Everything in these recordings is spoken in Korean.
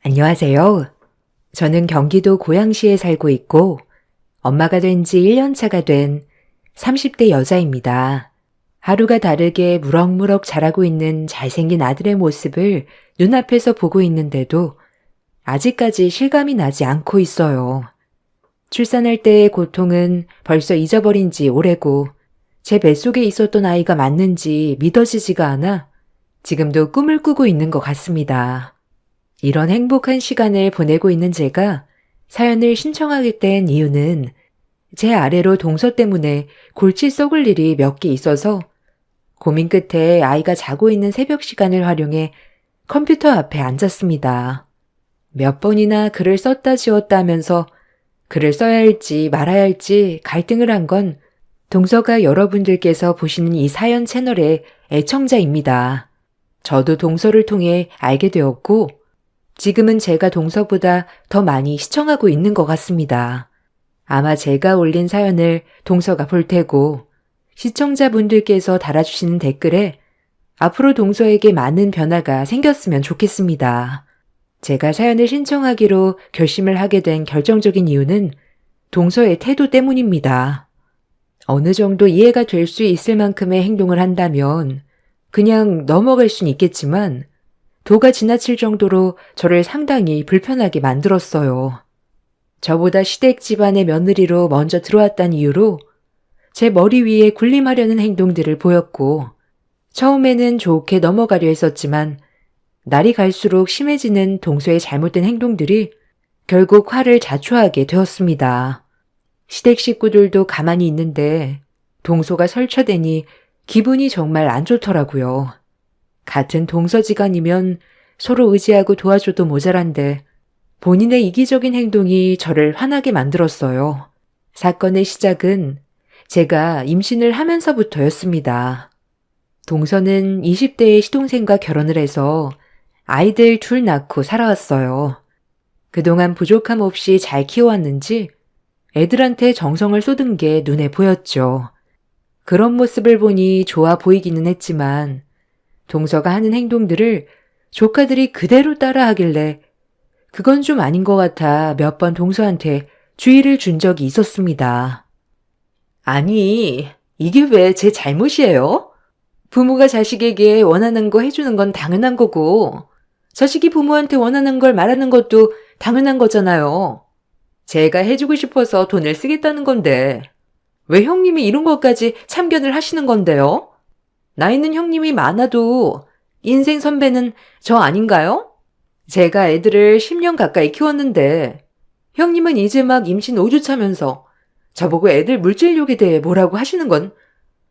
안녕하세요. 저는 경기도 고양시에 살고 있고 엄마가 된 지 1년 차가 된 30대 여자입니다. 하루가 다르게 무럭무럭 자라고 있는 잘생긴 아들의 모습을 눈앞에서 보고 있는데도 아직까지 실감이 나지 않고 있어요. 출산할 때의 고통은 벌써 잊어버린 지 오래고 제 뱃속에 있었던 아이가 맞는지 믿어지지가 않아 지금도 꿈을 꾸고 있는 것 같습니다. 이런 행복한 시간을 보내고 있는 제가 사연을 신청하게 된 이유는 제 아래로 동서 때문에 골치 썩을 일이 몇 개 있어서 고민 끝에 아이가 자고 있는 새벽 시간을 활용해 컴퓨터 앞에 앉았습니다. 몇 번이나 글을 썼다 지웠다 하면서 글을 써야 할지 말아야 할지 갈등을 한 건 동서가 여러분들께서 보시는 이 사연 채널의 애청자입니다. 저도 동서를 통해 알게 되었고 지금은 제가 동서보다 더 많이 시청하고 있는 것 같습니다. 아마 제가 올린 사연을 동서가 볼 테고 시청자분들께서 달아주시는 댓글에 앞으로 동서에게 많은 변화가 생겼으면 좋겠습니다. 제가 사연을 신청하기로 결심을 하게 된 결정적인 이유는 동서의 태도 때문입니다. 어느 정도 이해가 될 수 있을 만큼의 행동을 한다면 그냥 넘어갈 순 있겠지만 도가 지나칠 정도로 저를 상당히 불편하게 만들었어요. 저보다 시댁 집안의 며느리로 먼저 들어왔다는 이유로 제 머리 위에 군림하려는 행동들을 보였고 처음에는 좋게 넘어가려 했었지만 날이 갈수록 심해지는 동서의 잘못된 행동들이 결국 화를 자초하게 되었습니다. 시댁 식구들도 가만히 있는데 동서가 설쳐대니 기분이 정말 안 좋더라고요. 같은 동서지간이면 서로 의지하고 도와줘도 모자란데 본인의 이기적인 행동이 저를 화나게 만들었어요. 사건의 시작은 제가 임신을 하면서부터였습니다. 동서는 20대의 시동생과 결혼을 해서 아이들 둘 낳고 살아왔어요. 그동안 부족함 없이 잘 키워왔는지 애들한테 정성을 쏟은 게 눈에 보였죠. 그런 모습을 보니 좋아 보이기는 했지만 동서가 하는 행동들을 조카들이 그대로 따라하길래 그건 좀 아닌 것 같아 몇 번 동서한테 주의를 준 적이 있었습니다. 아니, 이게 왜 제 잘못이에요? 부모가 자식에게 원하는 거 해주는 건 당연한 거고 자식이 부모한테 원하는 걸 말하는 것도 당연한 거잖아요. 제가 해주고 싶어서 돈을 쓰겠다는 건데 왜 형님이 이런 것까지 참견을 하시는 건데요? 나이는 형님이 많아도 인생 선배는 저 아닌가요? 제가 애들을 10년 가까이 키웠는데 형님은 이제 막 임신 5주 차면서 저보고 애들 물질욕에 대해 뭐라고 하시는 건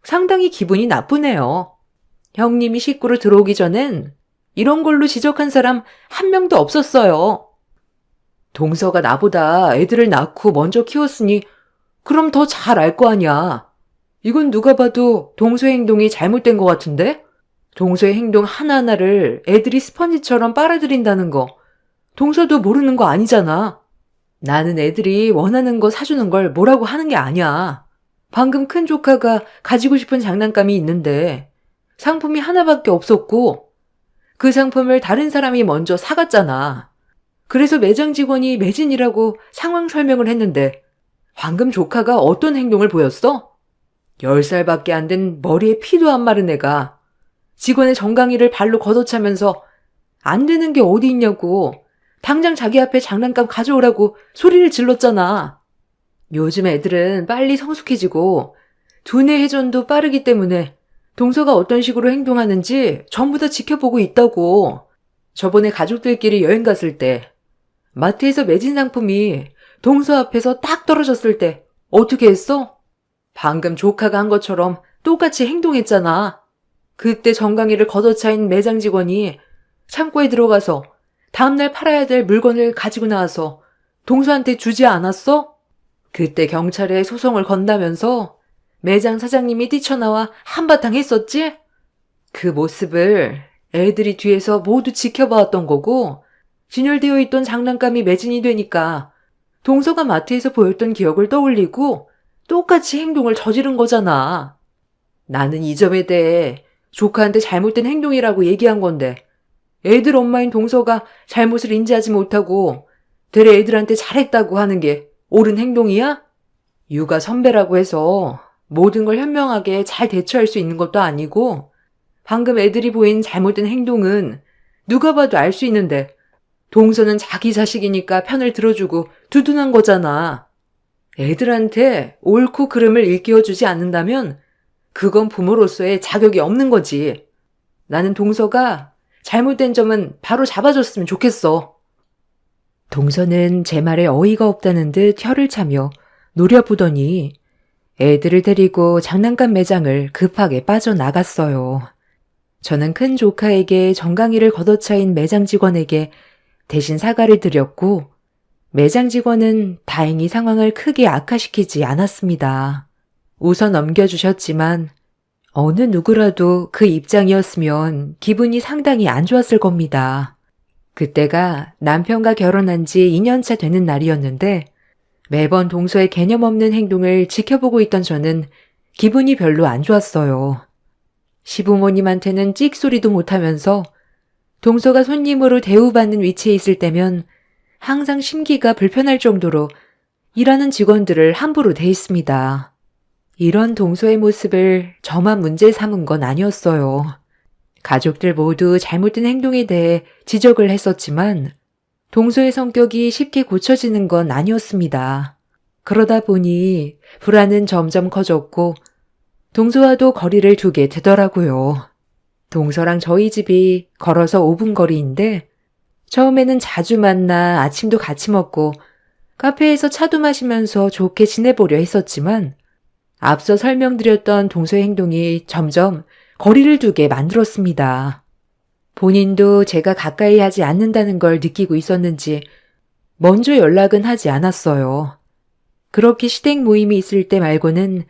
상당히 기분이 나쁘네요. 형님이 식구로 들어오기 전엔 이런 걸로 지적한 사람 한 명도 없었어요. 동서가 나보다 애들을 낳고 먼저 키웠으니 그럼 더 잘 알 거 아니야. 이건 누가 봐도 동서의 행동이 잘못된 것 같은데? 동서의 행동 하나하나를 애들이 스펀지처럼 빨아들인다는 거 동서도 모르는 거 아니잖아. 나는 애들이 원하는 거 사주는 걸 뭐라고 하는 게 아니야. 방금 큰 조카가 가지고 싶은 장난감이 있는데 상품이 하나밖에 없었고 그 상품을 다른 사람이 먼저 사갔잖아. 그래서 매장 직원이 매진이라고 상황 설명을 했는데 방금 조카가 어떤 행동을 보였어? 10살밖에 안 된 머리에 피도 안 마른 애가 직원의 정강이를 발로 걷어차면서 안 되는 게 어디 있냐고 당장 자기 앞에 장난감 가져오라고 소리를 질렀잖아. 요즘 애들은 빨리 성숙해지고 두뇌 회전도 빠르기 때문에 동서가 어떤 식으로 행동하는지 전부 다 지켜보고 있다고. 저번에 가족들끼리 여행 갔을 때 마트에서 매진 상품이 동서 앞에서 딱 떨어졌을 때 어떻게 했어? 방금 조카가 한 것처럼 똑같이 행동했잖아. 그때 정강이를 걷어차인 매장 직원이 창고에 들어가서 다음날 팔아야 될 물건을 가지고 나와서 동서한테 주지 않았어? 그때 경찰에 소송을 건다면서 매장 사장님이 뛰쳐나와 한바탕 했었지? 그 모습을 애들이 뒤에서 모두 지켜봐왔던 거고 진열되어 있던 장난감이 매진이 되니까 동서가 마트에서 보였던 기억을 떠올리고 똑같이 행동을 저지른 거잖아. 나는 이 점에 대해 조카한테 잘못된 행동이라고 얘기한 건데 애들 엄마인 동서가 잘못을 인지하지 못하고 되레 애들한테 잘했다고 하는 게 옳은 행동이야? 육아 선배라고 해서 모든 걸 현명하게 잘 대처할 수 있는 것도 아니고 방금 애들이 보인 잘못된 행동은 누가 봐도 알 수 있는데 동서는 자기 자식이니까 편을 들어주고 두둔한 거잖아. 애들한테 옳고 그름을 일깨워주지 않는다면 그건 부모로서의 자격이 없는 거지. 나는 동서가 잘못된 점은 바로 잡아줬으면 좋겠어. 동서는 제 말에 어이가 없다는 듯 혀를 차며 노려보더니 애들을 데리고 장난감 매장을 급하게 빠져나갔어요. 저는 큰 조카에게 정강이를 걷어차인 매장 직원에게 대신 사과를 드렸고 매장 직원은 다행히 상황을 크게 악화시키지 않았습니다. 웃어 넘겨주셨지만 어느 누구라도 그 입장이었으면 기분이 상당히 안 좋았을 겁니다. 그때가 남편과 결혼한 지 2년차 되는 날이었는데 매번 동서의 개념 없는 행동을 지켜보고 있던 저는 기분이 별로 안 좋았어요. 시부모님한테는 찍소리도 못하면서 동서가 손님으로 대우받는 위치에 있을 때면 항상 심기가 불편할 정도로 일하는 직원들을 함부로 대했습니다. 이런 동서의 모습을 저만 문제 삼은 건 아니었어요. 가족들 모두 잘못된 행동에 대해 지적을 했었지만 동서의 성격이 쉽게 고쳐지는 건 아니었습니다. 그러다 보니 불안은 점점 커졌고 동서와도 거리를 두게 되더라고요. 동서랑 저희 집이 걸어서 5분 거리인데 처음에는 자주 만나 아침도 같이 먹고 카페에서 차도 마시면서 좋게 지내보려 했었지만 앞서 설명드렸던 동서의 행동이 점점 거리를 두게 만들었습니다. 본인도 제가 가까이 하지 않는다는 걸 느끼고 있었는지 먼저 연락은 하지 않았어요. 그렇게 시댁 모임이 있을 때 말고는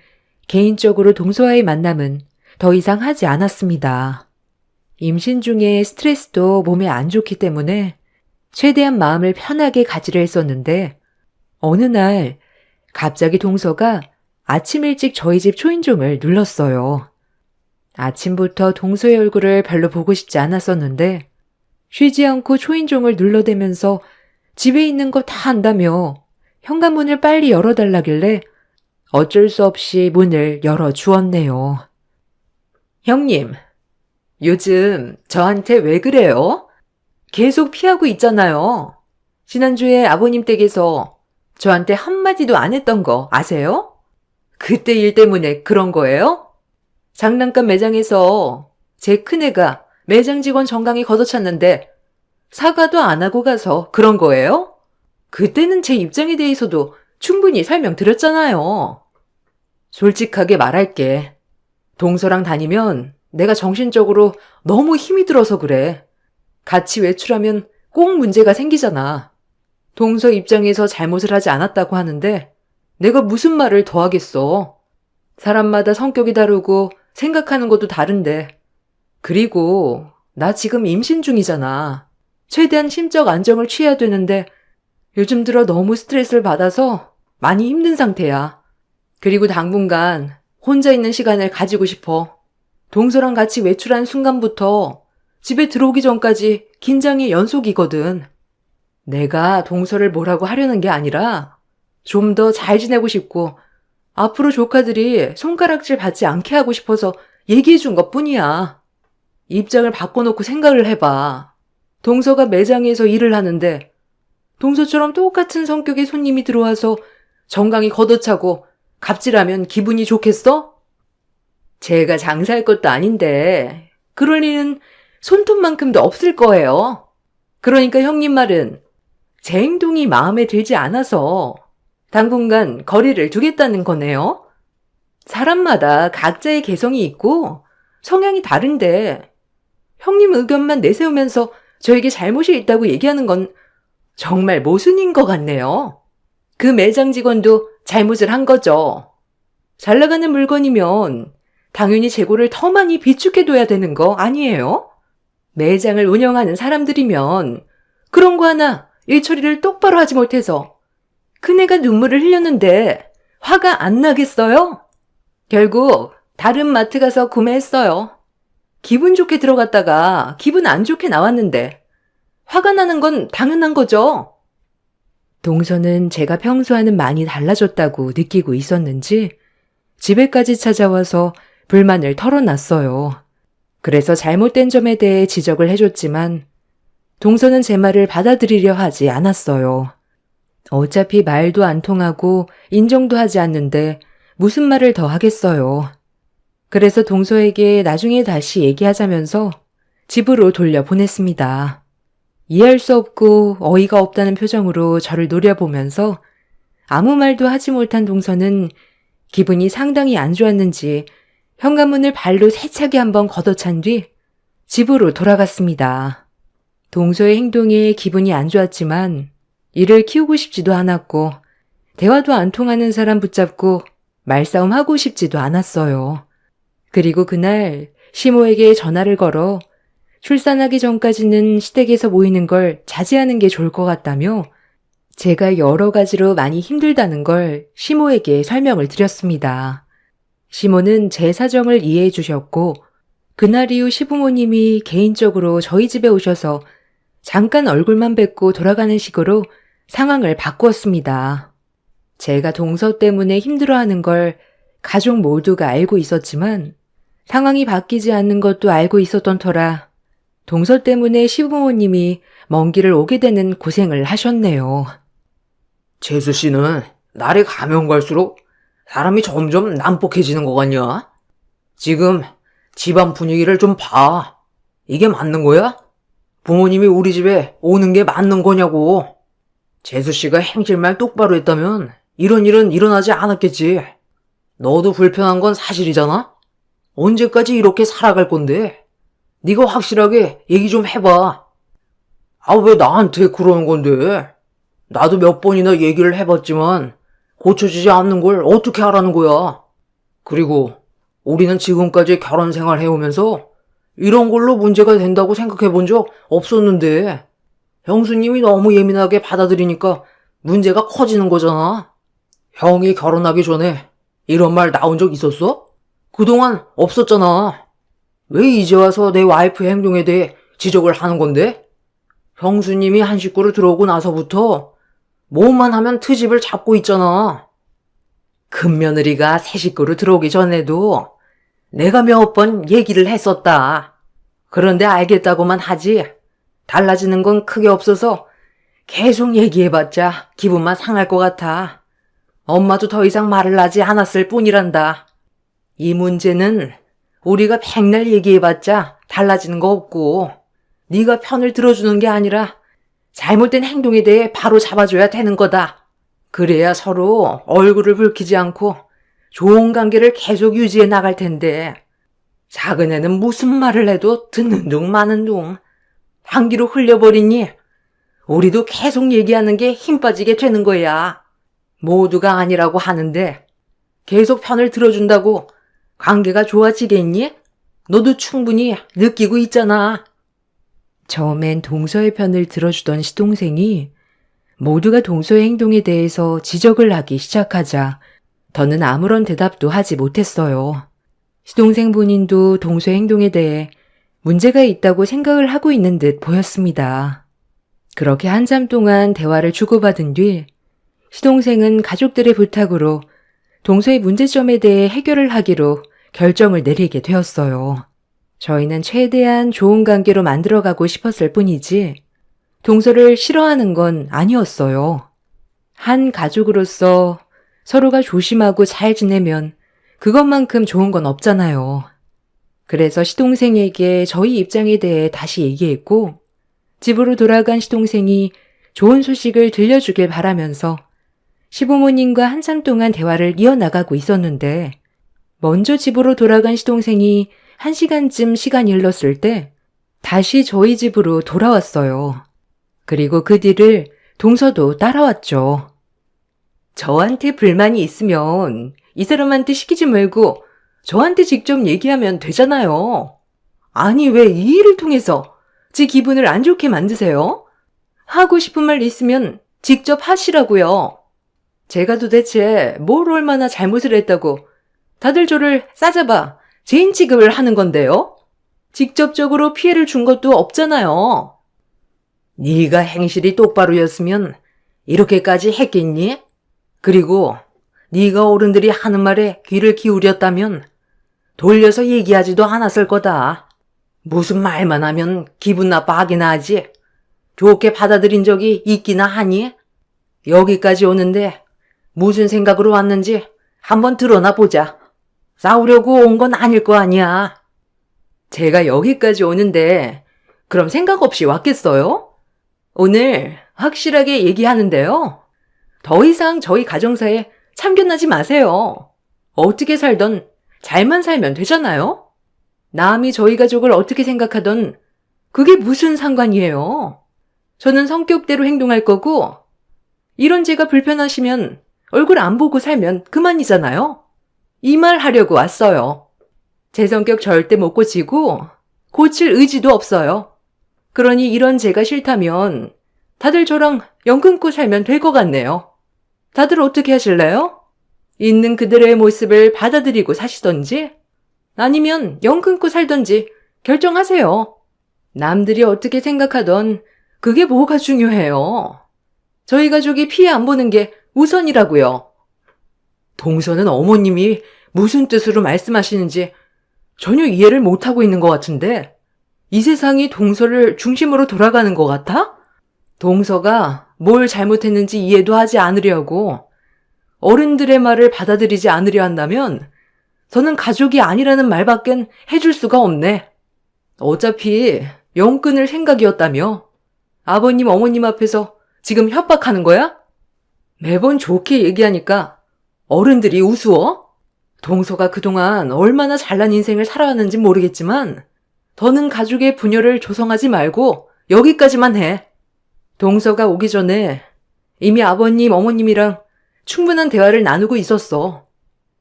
개인적으로 동서와의 만남은 더 이상 하지 않았습니다. 임신 중에 스트레스도 몸에 안 좋기 때문에 최대한 마음을 편하게 가지려 했었는데 어느 날 갑자기 동서가 아침 일찍 저희 집 초인종을 눌렀어요. 아침부터 동서의 얼굴을 별로 보고 싶지 않았었는데 쉬지 않고 초인종을 눌러대면서 집에 있는 거 다 안다며 현관문을 빨리 열어달라길래 어쩔 수 없이 문을 열어주었네요. 형님, 요즘 저한테 왜 그래요? 계속 피하고 있잖아요. 지난주에 아버님 댁에서 저한테 한마디도 안 했던 거 아세요? 그때 일 때문에 그런 거예요? 장난감 매장에서 제 큰애가 매장 직원 정강이 걷어찼는데 사과도 안 하고 가서 그런 거예요? 그때는 제 입장에 대해서도 충분히 설명드렸잖아요. 솔직하게 말할게. 동서랑 다니면 내가 정신적으로 너무 힘이 들어서 그래. 같이 외출하면 꼭 문제가 생기잖아. 동서 입장에서 잘못을 하지 않았다고 하는데 내가 무슨 말을 더 하겠어. 사람마다 성격이 다르고 생각하는 것도 다른데. 그리고 나 지금 임신 중이잖아. 최대한 심적 안정을 취해야 되는데 요즘 들어 너무 스트레스를 받아서 많이 힘든 상태야. 그리고 당분간 혼자 있는 시간을 가지고 싶어. 동서랑 같이 외출한 순간부터 집에 들어오기 전까지 긴장의 연속이거든. 내가 동서를 뭐라고 하려는 게 아니라 좀 더 잘 지내고 싶고 앞으로 조카들이 손가락질 받지 않게 하고 싶어서 얘기해 준 것뿐이야. 입장을 바꿔놓고 생각을 해봐. 동서가 매장에서 일을 하는데 동서처럼 똑같은 성격의 손님이 들어와서 정강이 걷어차고 갑질하면 기분이 좋겠어? 제가 장사할 것도 아닌데 그럴 리는 손톱만큼도 없을 거예요. 그러니까 형님 말은 제 행동이 마음에 들지 않아서 당분간 거리를 두겠다는 거네요. 사람마다 각자의 개성이 있고 성향이 다른데 형님 의견만 내세우면서 저에게 잘못이 있다고 얘기하는 건 정말 모순인 것 같네요. 그 매장 직원도 잘못을 한 거죠. 잘 나가는 물건이면 당연히 재고를 더 많이 비축해둬야 되는 거 아니에요? 매장을 운영하는 사람들이면 그런 거 하나 일 처리를 똑바로 하지 못해서 큰애가 눈물을 흘렸는데 화가 안 나겠어요? 결국 다른 마트 가서 구매했어요. 기분 좋게 들어갔다가 기분 안 좋게 나왔는데 화가 나는 건 당연한 거죠. 동서는 제가 평소와는 많이 달라졌다고 느끼고 있었는지 집에까지 찾아와서 불만을 털어놨어요. 그래서 잘못된 점에 대해 지적을 해줬지만 동서는 제 말을 받아들이려 하지 않았어요. 어차피 말도 안 통하고 인정도 하지 않는데 무슨 말을 더 하겠어요. 그래서 동서에게 나중에 다시 얘기하자면서 집으로 돌려보냈습니다. 이해할 수 없고 어이가 없다는 표정으로 저를 노려보면서 아무 말도 하지 못한 동서는 기분이 상당히 안 좋았는지 현관문을 발로 세차게 한번 걷어찬 뒤 집으로 돌아갔습니다. 동서의 행동에 기분이 안 좋았지만 이를 키우고 싶지도 않았고 대화도 안 통하는 사람 붙잡고 말싸움하고 싶지도 않았어요. 그리고 그날 시모에게 전화를 걸어 출산하기 전까지는 시댁에서 모이는 걸 자제하는 게 좋을 것 같다며 제가 여러 가지로 많이 힘들다는 걸 시모에게 설명을 드렸습니다. 시모는 제 사정을 이해해 주셨고 그날 이후 시부모님이 개인적으로 저희 집에 오셔서 잠깐 얼굴만 뵙고 돌아가는 식으로 상황을 바꾸었습니다. 제가 동서 때문에 힘들어하는 걸 가족 모두가 알고 있었지만 상황이 바뀌지 않는 것도 알고 있었던 터라 동서 때문에 시부모님이 먼 길을 오게 되는 고생을 하셨네요. 재수 씨는 날이 가면 갈수록 사람이 점점 난폭해지는 것 같냐? 지금 집안 분위기를 좀 봐. 이게 맞는 거야? 부모님이 우리 집에 오는 게 맞는 거냐고. 재수 씨가 행실만 똑바로 했다면 이런 일은 일어나지 않았겠지. 너도 불편한 건 사실이잖아? 언제까지 이렇게 살아갈 건데? 네가 확실하게 얘기 좀 해봐. 아, 왜 나한테 그러는 건데? 나도 몇 번이나 얘기를 해봤지만 고쳐지지 않는 걸 어떻게 하라는 거야. 그리고 우리는 지금까지 결혼 생활 해오면서 이런 걸로 문제가 된다고 생각해 본 적 없었는데 형수님이 너무 예민하게 받아들이니까 문제가 커지는 거잖아. 형이 결혼하기 전에 이런 말 나온 적 있었어? 그동안 없었잖아. 왜 이제 와서 내 와이프 행동에 대해 지적을 하는 건데? 형수님이 한 식구로 들어오고 나서부터 뭐만 하면 트집을 잡고 있잖아. 큰며느리가 새 식구로 들어오기 전에도 내가 몇 번 얘기를 했었다. 그런데 알겠다고만 하지 달라지는 건 크게 없어서 계속 얘기해봤자 기분만 상할 것 같아. 엄마도 더 이상 말을 하지 않았을 뿐이란다. 이 문제는 우리가 백날 얘기해봤자 달라지는 거 없고 네가 편을 들어주는 게 아니라 잘못된 행동에 대해 바로 잡아줘야 되는 거다. 그래야 서로 얼굴을 붉히지 않고 좋은 관계를 계속 유지해 나갈 텐데 작은 애는 무슨 말을 해도 듣는 둥 마는 둥 방귀로 흘려버리니 우리도 계속 얘기하는 게 힘 빠지게 되는 거야. 모두가 아니라고 하는데 계속 편을 들어준다고 관계가 좋아지겠니? 너도 충분히 느끼고 있잖아. 처음엔 동서의 편을 들어주던 시동생이 모두가 동서의 행동에 대해서 지적을 하기 시작하자 더는 아무런 대답도 하지 못했어요. 시동생 본인도 동서의 행동에 대해 문제가 있다고 생각을 하고 있는 듯 보였습니다. 그렇게 한참 동안 대화를 주고받은 뒤 시동생은 가족들의 부탁으로 동서의 문제점에 대해 해결을 하기로 결정을 내리게 되었어요. 저희는 최대한 좋은 관계로 만들어가고 싶었을 뿐이지 동서를 싫어하는 건 아니었어요. 한 가족으로서 서로가 조심하고 잘 지내면 그것만큼 좋은 건 없잖아요. 그래서 시동생에게 저희 입장에 대해 다시 얘기했고 집으로 돌아간 시동생이 좋은 소식을 들려주길 바라면서 시부모님과 한참 동안 대화를 이어나가고 있었는데 먼저 집으로 돌아간 시동생이 1시간쯤 시간이 흘렀을 때 다시 저희 집으로 돌아왔어요. 그리고 그 뒤를 동서도 따라왔죠. 저한테 불만이 있으면 이 사람한테 시키지 말고 저한테 직접 얘기하면 되잖아요. 아니 왜 이 일을 통해서 제 기분을 안 좋게 만드세요? 하고 싶은 말 있으면 직접 하시라고요. 제가 도대체 뭘 얼마나 잘못을 했다고 다들 저를 싸잡아 죄인 취급을 하는 건데요? 직접적으로 피해를 준 것도 없잖아요. 네가 행실이 똑바로였으면 이렇게까지 했겠니? 그리고 네가 어른들이 하는 말에 귀를 기울였다면 돌려서 얘기하지도 않았을 거다. 무슨 말만 하면 기분 나빠하긴 하지. 좋게 받아들인 적이 있기나 하니? 여기까지 오는데 무슨 생각으로 왔는지 한번 드러나 보자. 싸우려고 온 건 아닐 거 아니야. 제가 여기까지 오는데 그럼 생각 없이 왔겠어요? 오늘 확실하게 얘기하는데요. 더 이상 저희 가정사에 참견하지 마세요. 어떻게 살던 잘만 살면 되잖아요? 남이 저희 가족을 어떻게 생각하던 그게 무슨 상관이에요? 저는 성격대로 행동할 거고 이런 제가 불편하시면 얼굴 안 보고 살면 그만이잖아요. 이 말 하려고 왔어요. 제 성격 절대 못 고치고 고칠 의지도 없어요. 그러니 이런 제가 싫다면 다들 저랑 연 끊고 살면 될 것 같네요. 다들 어떻게 하실래요? 있는 그대로의 모습을 받아들이고 사시던지 아니면 연 끊고 살던지 결정하세요. 남들이 어떻게 생각하던 그게 뭐가 중요해요. 저희 가족이 피해 안 보는 게 우선이라고요. 동서는 어머님이 무슨 뜻으로 말씀하시는지 전혀 이해를 못하고 있는 것 같은데 이 세상이 동서를 중심으로 돌아가는 것 같아? 동서가 뭘 잘못했는지 이해도 하지 않으려고 어른들의 말을 받아들이지 않으려 한다면 저는 가족이 아니라는 말밖엔 해줄 수가 없네. 어차피 연 끊을 생각이었다며 아버님 어머님 앞에서 지금 협박하는 거야? 매번 좋게 얘기하니까 어른들이 우스워? 동서가 그동안 얼마나 잘난 인생을 살아왔는지 모르겠지만 더는 가족의 분열을 조성하지 말고 여기까지만 해. 동서가 오기 전에 이미 아버님 어머님이랑 충분한 대화를 나누고 있었어.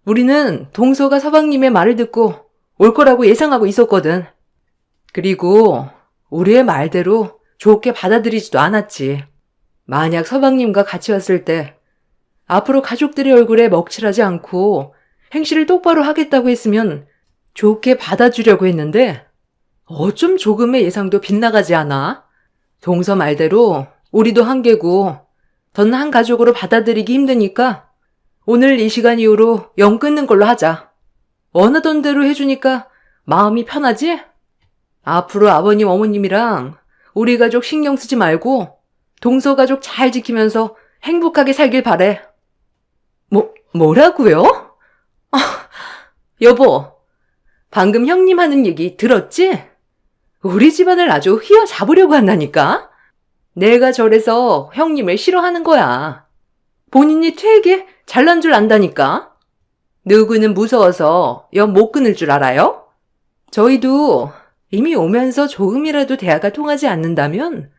우리는 동서가 서방님의 말을 듣고 올 거라고 예상하고 있었거든. 그리고 우리의 말대로 좋게 받아들이지도 않았지. 만약 서방님과 같이 왔을 때 앞으로 가족들의 얼굴에 먹칠하지 않고 행실을 똑바로 하겠다고 했으면 좋게 받아주려고 했는데 어쩜 조금의 예상도 빗나가지 않아? 동서 말대로 우리도 한계고 전 한 가족으로 받아들이기 힘드니까 오늘 이 시간 이후로 연 끊는 걸로 하자. 원하던 대로 해주니까 마음이 편하지? 앞으로 아버님 어머님이랑 우리 가족 신경 쓰지 말고 동서 가족 잘 지키면서 행복하게 살길 바래. 뭐라고요? 아, 여보, 방금 형님 하는 얘기 들었지? 우리 집안을 아주 휘어잡으려고 한다니까? 내가 저래서 형님을 싫어하는 거야. 본인이 되게 잘난 줄 안다니까? 누구는 무서워서 연 못 끊을 줄 알아요? 저희도 이미 오면서 조금이라도 대화가 통하지 않는다면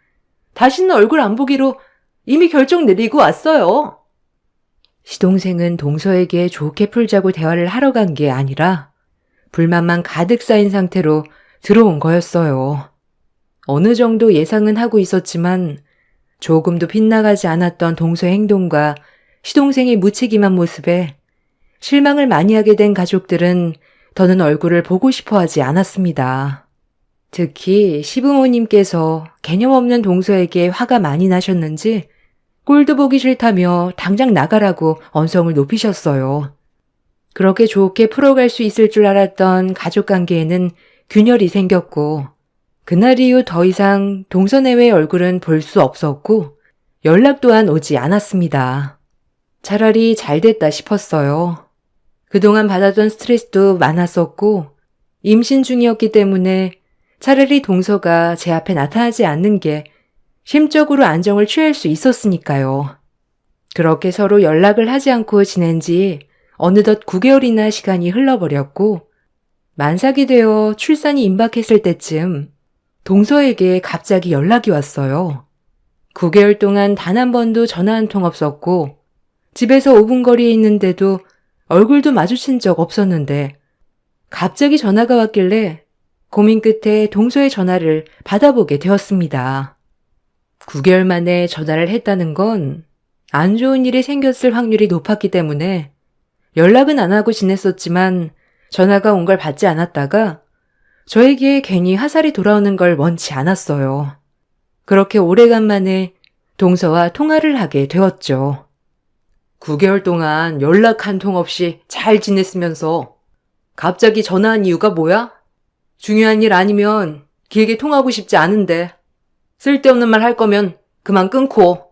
다시는 얼굴 안 보기로 이미 결정 내리고 왔어요. 시동생은 동서에게 좋게 풀자고 대화를 하러 간 게 아니라 불만만 가득 쌓인 상태로 들어온 거였어요. 어느 정도 예상은 하고 있었지만 조금도 빗나가지 않았던 동서의 행동과 시동생의 무책임한 모습에 실망을 많이 하게 된 가족들은 더는 얼굴을 보고 싶어 하지 않았습니다. 특히 시부모님께서 개념 없는 동서에게 화가 많이 나셨는지 꼴도 보기 싫다며 당장 나가라고 언성을 높이셨어요. 그렇게 좋게 풀어갈 수 있을 줄 알았던 가족관계에는 균열이 생겼고 그날 이후 더 이상 동서내외의 얼굴은 볼 수 없었고 연락 또한 오지 않았습니다. 차라리 잘 됐다 싶었어요. 그동안 받았던 스트레스도 많았었고 임신 중이었기 때문에 차라리 동서가 제 앞에 나타나지 않는 게 심적으로 안정을 취할 수 있었으니까요. 그렇게 서로 연락을 하지 않고 지낸 지 어느덧 9개월이나 시간이 흘러버렸고 만삭이 되어 출산이 임박했을 때쯤 동서에게 갑자기 연락이 왔어요. 9개월 동안 단 한 번도 전화 한 통 없었고 집에서 5분 거리에 있는데도 얼굴도 마주친 적 없었는데 갑자기 전화가 왔길래 고민 끝에 동서의 전화를 받아보게 되었습니다. 9개월 만에 전화를 했다는 건 안 좋은 일이 생겼을 확률이 높았기 때문에 연락은 안 하고 지냈었지만 전화가 온 걸 받지 않았다가 저에게 괜히 화살이 돌아오는 걸 원치 않았어요. 그렇게 오래간만에 동서와 통화를 하게 되었죠. 9개월 동안 연락 한 통 없이 잘 지냈으면서 갑자기 전화한 이유가 뭐야? 중요한 일 아니면 길게 통하고 싶지 않은데 쓸데없는 말 할 거면 그만 끊고.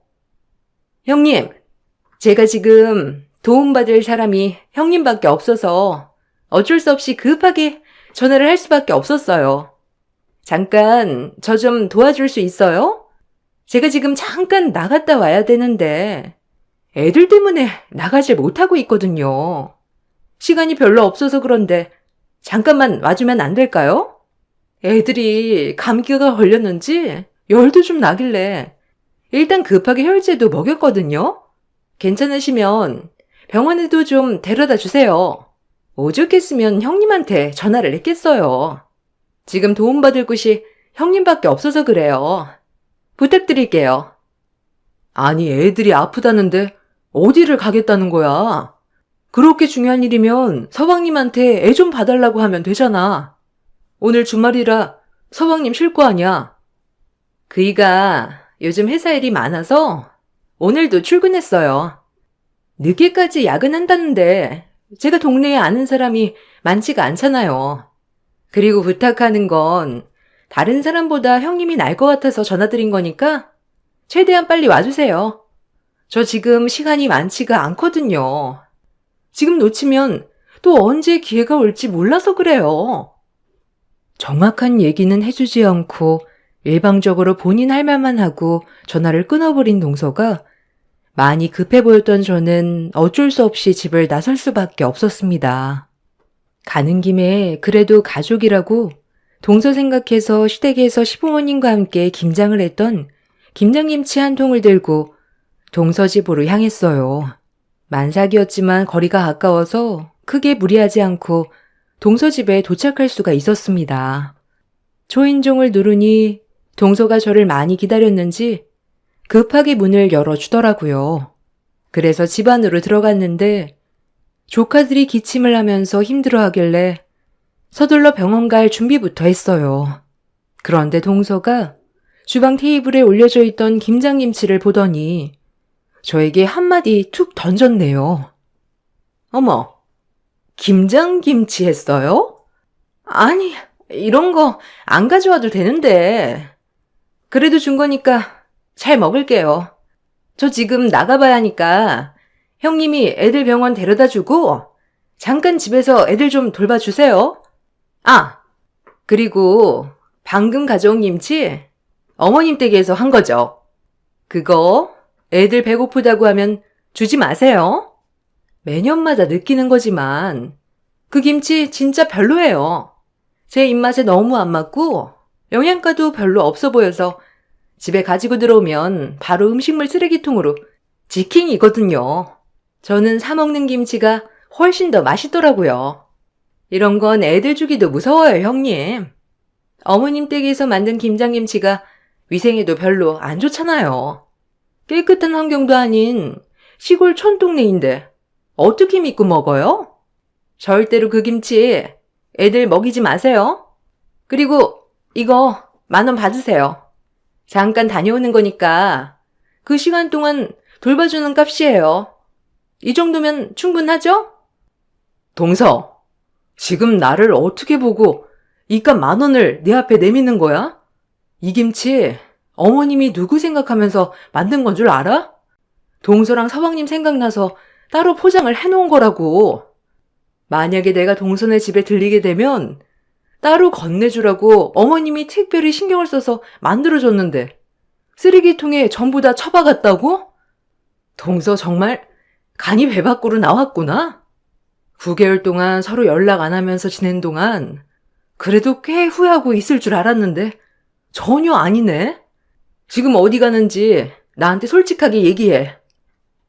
형님, 제가 지금 도움받을 사람이 형님밖에 없어서 어쩔 수 없이 급하게 전화를 할 수밖에 없었어요. 잠깐 저 좀 도와줄 수 있어요? 제가 지금 잠깐 나갔다 와야 되는데 애들 때문에 나가질 못하고 있거든요. 시간이 별로 없어서 그런데 잠깐만 와주면 안 될까요? 애들이 감기가 걸렸는지 열도 좀 나길래 일단 급하게 혈제도 먹였거든요. 괜찮으시면 병원에도 좀 데려다 주세요. 오죽했으면 형님한테 전화를 했겠어요. 지금 도움받을 곳이 형님밖에 없어서 그래요. 부탁드릴게요. 아니, 애들이 아프다는데 어디를 가겠다는 거야? 그렇게 중요한 일이면 서방님한테 애 좀 봐달라고 하면 되잖아. 오늘 주말이라 서방님 쉴 거 아니야. 그이가 요즘 회사 일이 많아서 오늘도 출근했어요. 늦게까지 야근한다는데 제가 동네에 아는 사람이 많지가 않잖아요. 그리고 부탁하는 건 다른 사람보다 형님이 날 것 같아서 전화드린 거니까 최대한 빨리 와주세요. 저 지금 시간이 많지가 않거든요. 지금 놓치면 또 언제 기회가 올지 몰라서 그래요. 정확한 얘기는 해주지 않고 일방적으로 본인 할 말만 하고 전화를 끊어버린 동서가 많이 급해 보였던 저는 어쩔 수 없이 집을 나설 수밖에 없었습니다. 가는 김에 그래도 가족이라고 동서 생각해서 시댁에서 시부모님과 함께 김장을 했던 김장김치 한 통을 들고 동서 집으로 향했어요. 만삭이었지만 거리가 가까워서 크게 무리하지 않고 동서 집에 도착할 수가 있었습니다. 초인종을 누르니 동서가 저를 많이 기다렸는지 급하게 문을 열어주더라고요. 그래서 집 안으로 들어갔는데 조카들이 기침을 하면서 힘들어하길래 서둘러 병원 갈 준비부터 했어요. 그런데 동서가 주방 테이블에 올려져 있던 김장김치를 보더니 저에게 한마디 툭 던졌네요. 어머, 김장김치 했어요? 아니, 이런 거 안 가져와도 되는데. 그래도 준 거니까 잘 먹을게요. 저 지금 나가봐야 하니까 형님이 애들 병원 데려다 주고 잠깐 집에서 애들 좀 돌봐주세요. 아, 그리고 방금 가져온 김치 어머님 댁에서 한 거죠. 그거 애들 배고프다고 하면 주지 마세요. 매년마다 느끼는 거지만 그 김치 진짜 별로예요. 제 입맛에 너무 안 맞고 영양가도 별로 없어 보여서 집에 가지고 들어오면 바로 음식물 쓰레기통으로 직행이거든요. 저는 사 먹는 김치가 훨씬 더 맛있더라고요. 이런 건 애들 주기도 무서워요, 형님. 어머님 댁에서 만든 김장김치가 위생에도 별로 안 좋잖아요. 깨끗한 환경도 아닌 시골 촌동네인데 어떻게 믿고 먹어요? 절대로 그 김치 애들 먹이지 마세요. 그리고 이거 10,000원 받으세요. 잠깐 다녀오는 거니까 그 시간 동안 돌봐주는 값이에요. 이 정도면 충분하죠? 동서, 지금 나를 어떻게 보고 이깟 10,000원을 내 앞에 내미는 거야? 이 김치 어머님이 누구 생각하면서 만든 건 줄 알아? 동서랑 서방님 생각나서 따로 포장을 해놓은 거라고. 만약에 내가 동서네 집에 들리게 되면 따로 건네주라고 어머님이 특별히 신경을 써서 만들어줬는데 쓰레기통에 전부 다 처박았다고? 동서 정말 간이 배 밖으로 나왔구나. 9개월 동안 서로 연락 안 하면서 지낸 동안 그래도 꽤 후회하고 있을 줄 알았는데 전혀 아니네. 지금 어디 가는지 나한테 솔직하게 얘기해.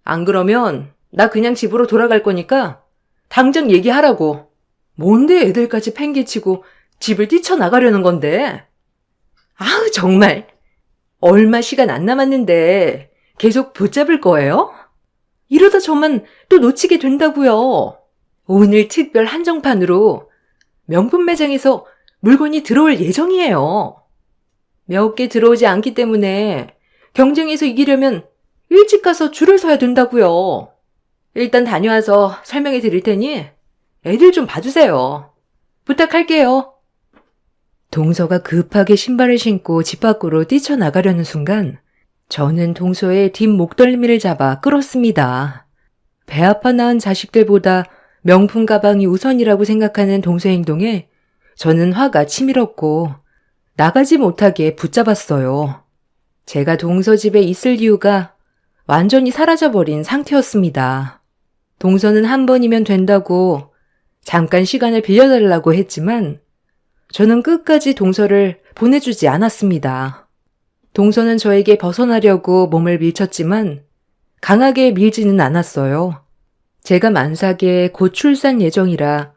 안 그러면 나 그냥 집으로 돌아갈 거니까 당장 얘기하라고. 뭔데 애들까지 팽개치고 집을 뛰쳐나가려는 건데. 아우 정말. 얼마 시간 안 남았는데 계속 붙잡을 거예요? 이러다 저만 또 놓치게 된다고요. 오늘 특별 한정판으로 명품 매장에서 물건이 들어올 예정이에요. 몇 개 들어오지 않기 때문에 경쟁에서 이기려면 일찍 가서 줄을 서야 된다고요. 일단 다녀와서 설명해 드릴 테니 애들 좀 봐주세요. 부탁할게요. 동서가 급하게 신발을 신고 집 밖으로 뛰쳐나가려는 순간 저는 동서의 뒷 목덜미를 잡아 끌었습니다. 배 아파 낳은 자식들보다 명품 가방이 우선이라고 생각하는 동서의 행동에 저는 화가 치밀었고 나가지 못하게 붙잡았어요. 제가 동서 집에 있을 이유가 완전히 사라져버린 상태였습니다. 동서는 한 번이면 된다고 잠깐 시간을 빌려달라고 했지만 저는 끝까지 동서를 보내주지 않았습니다. 동서는 저에게 벗어나려고 몸을 밀쳤지만 강하게 밀지는 않았어요. 제가 만삭에 곧 출산 예정이라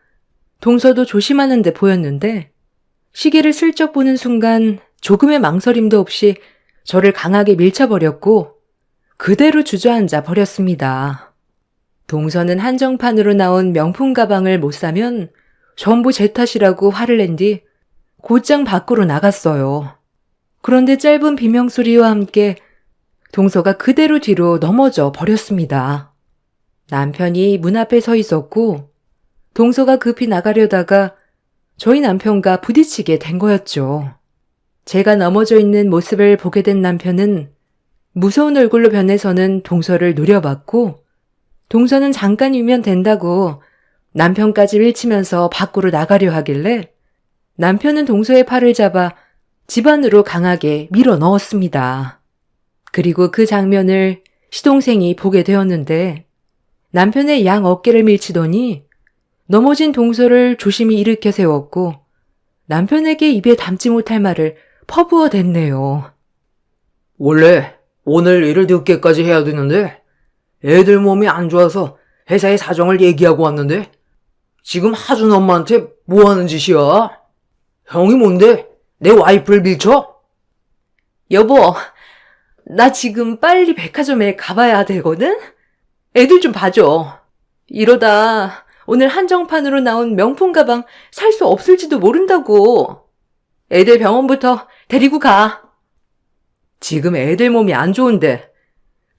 동서도 조심하는 데 보였는데 시계를 슬쩍 보는 순간 조금의 망설임도 없이 저를 강하게 밀쳐버렸고 그대로 주저앉아 버렸습니다. 동서는 한정판으로 나온 명품 가방을 못 사면 전부 제 탓이라고 화를 낸 뒤 곧장 밖으로 나갔어요. 그런데 짧은 비명소리와 함께 동서가 그대로 뒤로 넘어져 버렸습니다. 남편이 문 앞에 서 있었고 동서가 급히 나가려다가 저희 남편과 부딪히게 된 거였죠. 제가 넘어져 있는 모습을 보게 된 남편은 무서운 얼굴로 변해서는 동서를 노려봤고 동서는 잠깐이면 된다고 남편까지 밀치면서 밖으로 나가려 하길래 남편은 동서의 팔을 잡아 집 안으로 강하게 밀어 넣었습니다. 그리고 그 장면을 시동생이 보게 되었는데 남편의 양 어깨를 밀치더니 넘어진 동서를 조심히 일으켜 세웠고 남편에게 입에 담지 못할 말을 퍼부어 댔네요. 원래 오늘 일을 늦게까지 해야 되는데 애들 몸이 안 좋아서 회사의 사정을 얘기하고 왔는데 지금 하준 엄마한테 뭐 하는 짓이야? 형이 뭔데 내 와이프를 밀쳐? 여보, 나 지금 빨리 백화점에 가봐야 되거든? 애들 좀 봐줘. 이러다 오늘 한정판으로 나온 명품 가방 살 수 없을지도 모른다고. 애들 병원부터 데리고 가. 지금 애들 몸이 안 좋은데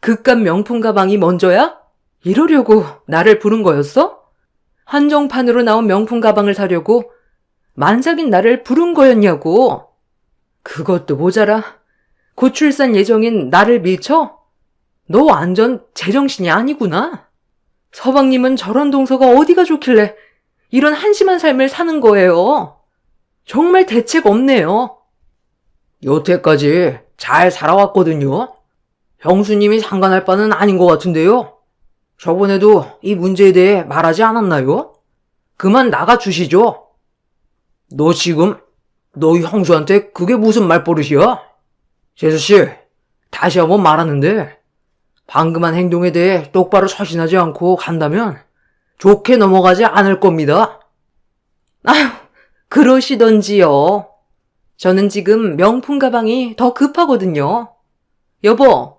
그깟 명품 가방이 먼저야? 이러려고 나를 부른 거였어? 한정판으로 나온 명품 가방을 사려고 만삭인 나를 부른 거였냐고. 그것도 모자라 곧 출산 예정인 나를 밀쳐? 너 완전 제정신이 아니구나. 서방님은 저런 동서가 어디가 좋길래 이런 한심한 삶을 사는 거예요. 정말 대책 없네요. 여태까지 잘 살아왔거든요. 형수님이 상관할 바는 아닌 것 같은데요. 저번에도 이 문제에 대해 말하지 않았나요? 그만 나가주시죠. 너 지금 너희 형수한테 그게 무슨 말버릇이야? 재수씨, 다시 한번 말하는데 방금 한 행동에 대해 똑바로 처신하지 않고 간다면 좋게 넘어가지 않을 겁니다. 아휴, 그러시던지요. 저는 지금 명품 가방이 더 급하거든요. 여보,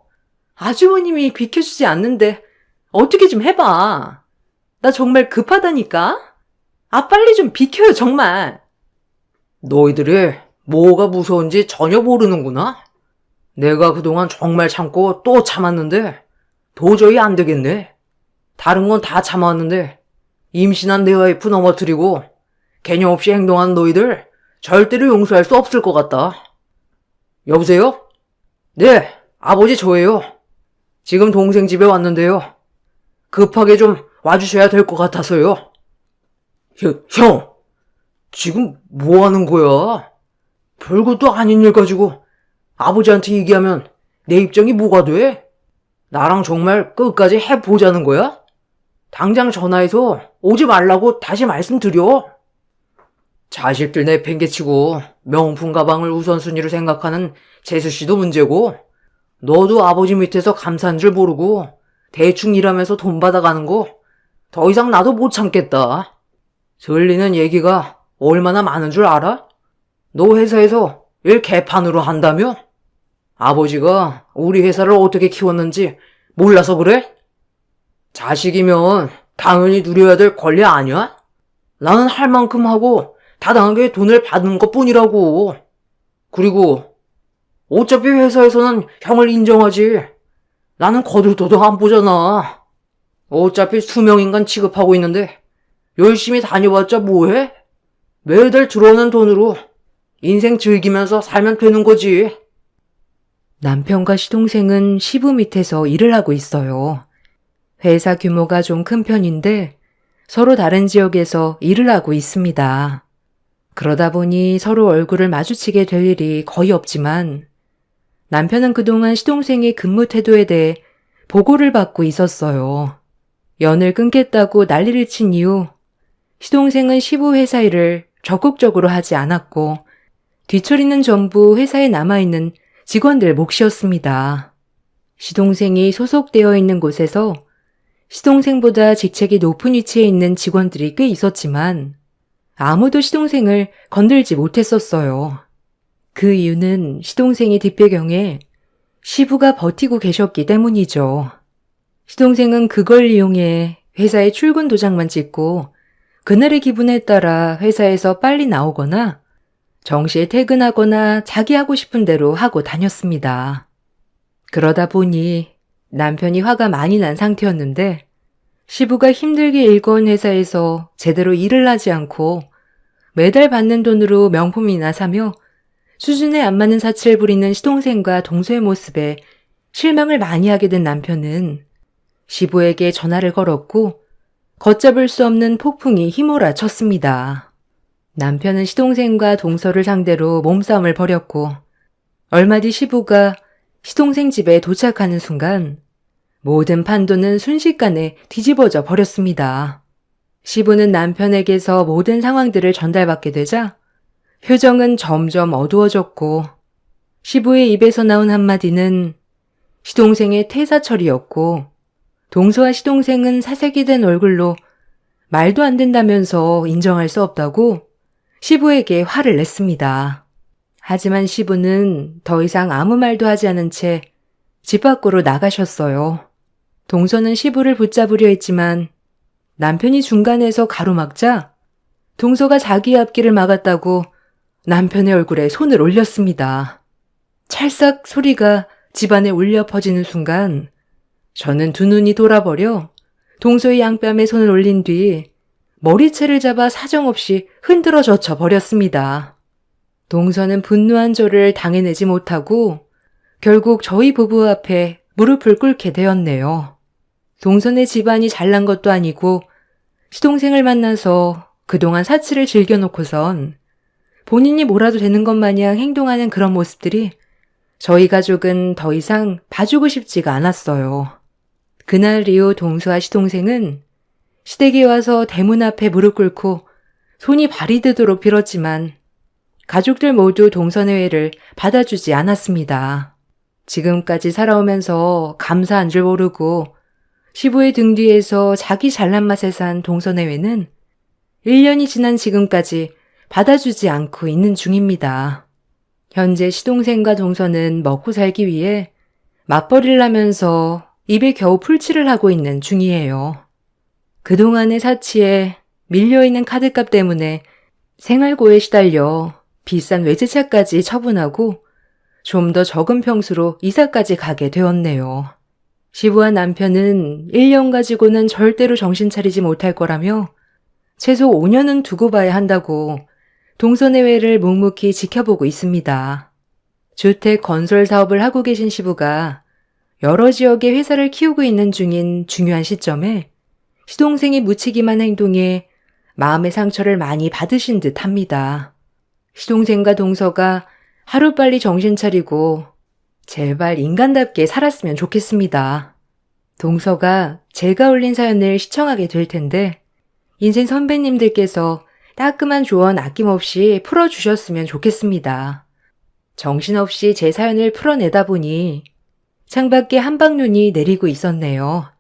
아주버님이 비켜주지 않는데 어떻게 좀 해봐. 나 정말 급하다니까? 아, 빨리 좀 비켜요, 정말. 너희들이 뭐가 무서운지 전혀 모르는구나. 내가 그동안 정말 참고 또 참았는데 도저히 안 되겠네. 다른 건 다 참아왔는데 임신한 내 와이프 넘어뜨리고 개념 없이 행동한 너희들 절대로 용서할 수 없을 것 같다. 여보세요? 네, 아버지 저예요. 지금 동생 집에 왔는데요. 급하게 좀 와주셔야 될 것 같아서요. 형, 지금 뭐 하는 거야? 별것도 아닌 일 가지고 아버지한테 얘기하면 내 입장이 뭐가 돼? 나랑 정말 끝까지 해보자는 거야? 당장 전화해서 오지 말라고 다시 말씀드려. 자식들 내팽개치고 명품 가방을 우선순위로 생각하는 재수씨도 문제고 너도 아버지 밑에서 감사한 줄 모르고 대충 일하면서 돈 받아가는 거 더 이상 나도 못 참겠다. 들리는 얘기가 얼마나 많은 줄 알아? 너 회사에서 일 개판으로 한다며? 아버지가 우리 회사를 어떻게 키웠는지 몰라서 그래? 자식이면 당연히 누려야 될 권리 아니야? 나는 할 만큼 하고 타당하게 돈을 받는 것 뿐이라고. 그리고 어차피 회사에서는 형을 인정하지. 나는 거들떠도 안 보잖아. 어차피 수명인간 취급하고 있는데 열심히 다녀봤자 뭐해? 매달 들어오는 돈으로 인생 즐기면서 살면 되는 거지. 남편과 시동생은 시부 밑에서 일을 하고 있어요. 회사 규모가 좀 큰 편인데 서로 다른 지역에서 일을 하고 있습니다. 그러다 보니 서로 얼굴을 마주치게 될 일이 거의 없지만 남편은 그동안 시동생의 근무 태도에 대해 보고를 받고 있었어요. 연을 끊겠다고 난리를 친 이후 시동생은 시부 회사 일을 적극적으로 하지 않았고 뒤처리는 전부 회사에 남아있는 직원들 몫이었습니다. 시동생이 소속되어 있는 곳에서 시동생보다 직책이 높은 위치에 있는 직원들이 꽤 있었지만 아무도 시동생을 건들지 못했었어요. 그 이유는 시동생이 뒷배경에 시부가 버티고 계셨기 때문이죠. 시동생은 그걸 이용해 회사의 출근 도장만 찍고 그날의 기분에 따라 회사에서 빨리 나오거나 정시에 퇴근하거나 자기 하고 싶은 대로 하고 다녔습니다. 그러다 보니 남편이 화가 많이 난 상태였는데 시부가 힘들게 일궈온 회사에서 제대로 일을 하지 않고 매달 받는 돈으로 명품이나 사며 수준에 안 맞는 사치를 부리는 시동생과 동서의 모습에 실망을 많이 하게 된 남편은 시부에게 전화를 걸었고 걷잡을 수 없는 폭풍이 휘몰아쳤습니다. 남편은 시동생과 동서를 상대로 몸싸움을 벌였고 얼마 뒤 시부가 시동생 집에 도착하는 순간 모든 판도는 순식간에 뒤집어져 버렸습니다. 시부는 남편에게서 모든 상황들을 전달받게 되자 표정은 점점 어두워졌고 시부의 입에서 나온 한마디는 시동생의 퇴사철이었고 동서와 시동생은 사색이 된 얼굴로 말도 안 된다면서 인정할 수 없다고 시부에게 화를 냈습니다. 하지만 시부는 더 이상 아무 말도 하지 않은 채 집 밖으로 나가셨어요. 동서는 시부를 붙잡으려 했지만 남편이 중간에서 가로막자 동서가 자기의 앞길을 막았다고 남편의 얼굴에 손을 올렸습니다. 찰싹 소리가 집안에 울려 퍼지는 순간 저는 두 눈이 돌아버려 동서의 양뺨에 손을 올린 뒤 머리채를 잡아 사정없이 흔들어 젖혀 버렸습니다. 동서는 분노한 저를 당해내지 못하고 결국 저희 부부 앞에 무릎을 꿇게 되었네요. 동서의 집안이 잘난 것도 아니고 시동생을 만나서 그동안 사치를 즐겨놓고선 본인이 뭐라도 되는 것 마냥 행동하는 그런 모습들이 저희 가족은 더 이상 봐주고 싶지가 않았어요. 그날 이후 동서와 시동생은 시댁에 와서 대문 앞에 무릎 꿇고 손이 발이 되도록 빌었지만 가족들 모두 동서의 회를 받아주지 않았습니다. 지금까지 살아오면서 감사한 줄 모르고 시부의 등 뒤에서 자기 잘난 맛에 산 동서의 회는 1년이 지난 지금까지 받아주지 않고 있는 중입니다. 현재 시동생과 동서는 먹고 살기 위해 맞벌이를 하면서 입에 겨우 풀칠을 하고 있는 중이에요. 그동안의 사치에 밀려있는 카드값 때문에 생활고에 시달려 비싼 외제차까지 처분하고 좀 더 적은 평수로 이사까지 가게 되었네요. 시부와 남편은 1년 가지고는 절대로 정신 차리지 못할 거라며 최소 5년은 두고 봐야 한다고 동서내외를 묵묵히 지켜보고 있습니다. 주택 건설 사업을 하고 계신 시부가 여러 지역의 회사를 키우고 있는 중인 중요한 시점에 시동생이 묻히기만 행동에 마음의 상처를 많이 받으신 듯 합니다. 시동생과 동서가 하루빨리 정신 차리고 제발 인간답게 살았으면 좋겠습니다. 동서가 제가 올린 사연을 시청하게 될 텐데 인생 선배님들께서 따끔한 조언 아낌없이 풀어주셨으면 좋겠습니다. 정신없이 제 사연을 풀어내다 보니 창밖에 한방눈이 내리고 있었네요.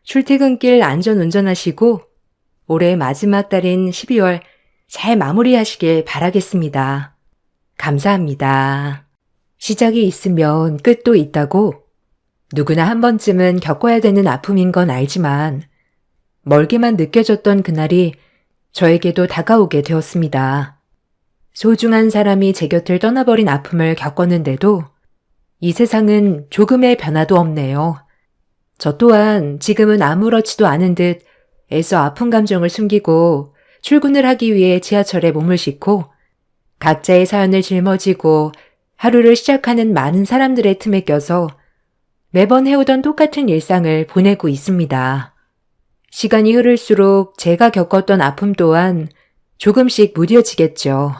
출퇴근길 안전 운전하시고 올해 마지막 달인 12월 잘 마무리하시길 바라겠습니다. 감사합니다. 시작이 있으면 끝도 있다고 누구나 한 번쯤은 겪어야 되는 아픔인 건 알지만 멀게만 느껴졌던 그날이 저에게도 다가오게 되었습니다. 소중한 사람이 제 곁을 떠나버린 아픔을 겪었는데도 이 세상은 조금의 변화도 없네요. 저 또한 지금은 아무렇지도 않은 듯 애써 아픈 감정을 숨기고 출근을 하기 위해 지하철에 몸을 싣고 각자의 사연을 짊어지고 하루를 시작하는 많은 사람들의 틈에 껴서 매번 해오던 똑같은 일상을 보내고 있습니다. 시간이 흐를수록 제가 겪었던 아픔 또한 조금씩 무뎌지겠죠.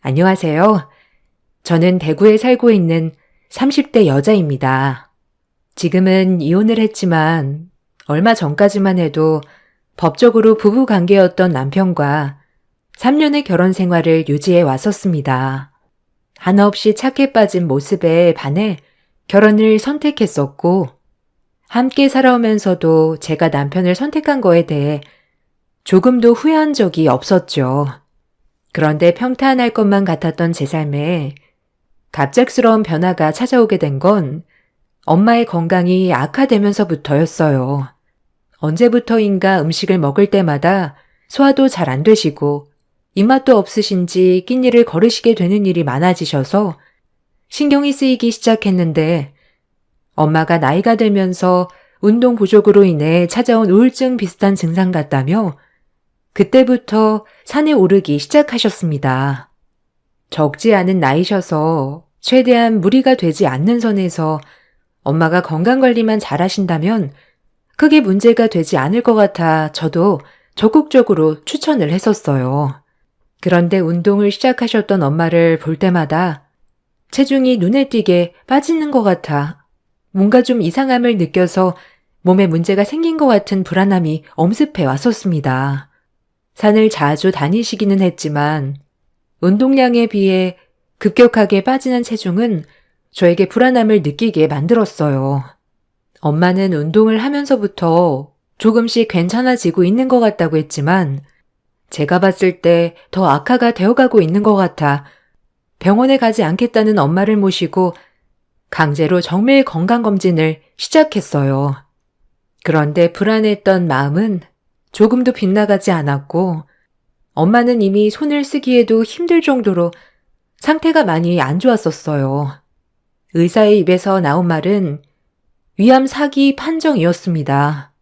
안녕하세요. 저는 대구에 살고 있는 30대 여자입니다. 지금은 이혼을 했지만 얼마 전까지만 해도 법적으로 부부 관계였던 남편과 3년의 결혼 생활을 유지해 왔었습니다. 한없이 착해 빠진 모습에 반해 결혼을 선택했었고 함께 살아오면서도 제가 남편을 선택한 거에 대해 조금도 후회한 적이 없었죠. 그런데 평탄할 것만 같았던 제 삶에 갑작스러운 변화가 찾아오게 된 건 엄마의 건강이 악화되면서부터였어요. 언제부터인가 음식을 먹을 때마다 소화도 잘 안 되시고 입맛도 없으신지 끼니를 거르시게 되는 일이 많아지셔서 신경이 쓰이기 시작했는데 엄마가 나이가 들면서 운동 부족으로 인해 찾아온 우울증 비슷한 증상 같다며 그때부터 산에 오르기 시작하셨습니다. 적지 않은 나이셔서 최대한 무리가 되지 않는 선에서 엄마가 건강관리만 잘하신다면 크게 문제가 되지 않을 것 같아 저도 적극적으로 추천을 했었어요. 그런데 운동을 시작하셨던 엄마를 볼 때마다 체중이 눈에 띄게 빠지는 것 같아 뭔가 좀 이상함을 느껴서 몸에 문제가 생긴 것 같은 불안함이 엄습해 왔었습니다. 산을 자주 다니시기는 했지만 운동량에 비해 급격하게 빠지는 체중은 저에게 불안함을 느끼게 만들었어요. 엄마는 운동을 하면서부터 조금씩 괜찮아지고 있는 것 같다고 했지만 제가 봤을 때 더 악화가 되어가고 있는 것 같아 병원에 가지 않겠다는 엄마를 모시고 강제로 정밀 건강검진을 시작했어요. 그런데 불안했던 마음은 조금도 빗나가지 않았고 엄마는 이미 손을 쓰기에도 힘들 정도로 상태가 많이 안 좋았었어요. 의사의 입에서 나온 말은 위암 4기 판정이었습니다.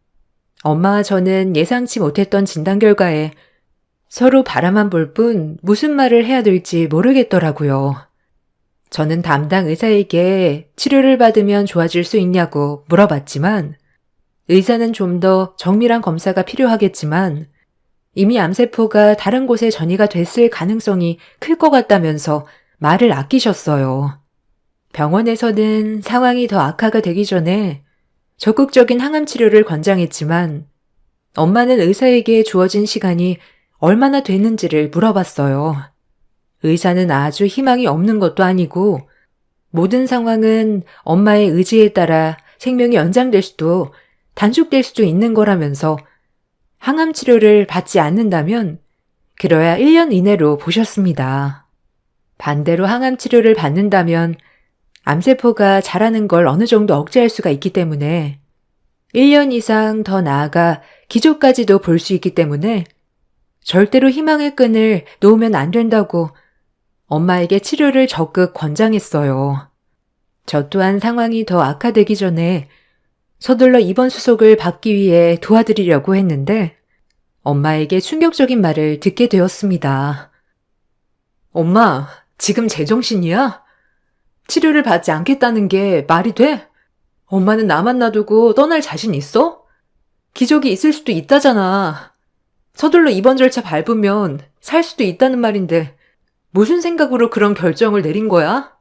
엄마와 저는 예상치 못했던 진단 결과에 서로 바라만 볼 뿐 무슨 말을 해야 될지 모르겠더라고요. 저는 담당 의사에게 치료를 받으면 좋아질 수 있냐고 물어봤지만 의사는 좀 더 정밀한 검사가 필요하겠지만 이미 암세포가 다른 곳에 전이가 됐을 가능성이 클 것 같다면서 말을 아끼셨어요. 병원에서는 상황이 더 악화가 되기 전에 적극적인 항암 치료를 권장했지만 엄마는 의사에게 주어진 시간이 얼마나 되는지를 물어봤어요. 의사는 아주 희망이 없는 것도 아니고 모든 상황은 엄마의 의지에 따라 생명이 연장될 수도 단축될 수도 있는 거라면서 항암 치료를 받지 않는다면 그래야 1년 이내로 보셨습니다. 반대로 항암 치료를 받는다면 암세포가 자라는 걸 어느 정도 억제할 수가 있기 때문에 1년 이상 더 나아가 기적까지도 볼 수 있기 때문에 절대로 희망의 끈을 놓으면 안 된다고 엄마에게 치료를 적극 권장했어요. 저 또한 상황이 더 악화되기 전에 서둘러 입원 수속을 받기 위해 도와드리려고 했는데 엄마에게 충격적인 말을 듣게 되었습니다. 엄마, 지금 제정신이야? 치료를 받지 않겠다는 게 말이 돼? 엄마는 나만 놔두고 떠날 자신 있어? 기적이 있을 수도 있다잖아. 서둘러 입원 절차 밟으면 살 수도 있다는 말인데 무슨 생각으로 그런 결정을 내린 거야?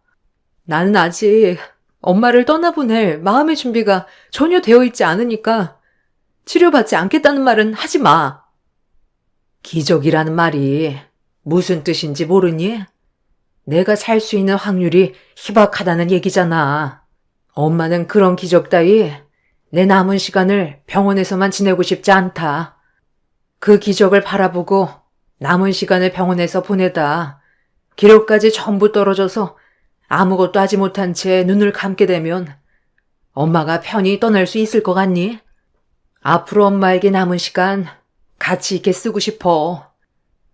나는 아직 엄마를 떠나보낼 마음의 준비가 전혀 되어 있지 않으니까 치료받지 않겠다는 말은 하지 마. 기적이라는 말이 무슨 뜻인지 모르니? 내가 살 수 있는 확률이 희박하다는 얘기잖아. 엄마는 그런 기적 따위 내 남은 시간을 병원에서만 지내고 싶지 않다. 그 기적을 바라보고 남은 시간을 병원에서 보내다 기력까지 전부 떨어져서 아무것도 하지 못한 채 눈을 감게 되면 엄마가 편히 떠날 수 있을 것 같니? 앞으로 엄마에게 남은 시간 가치 있게 쓰고 싶어.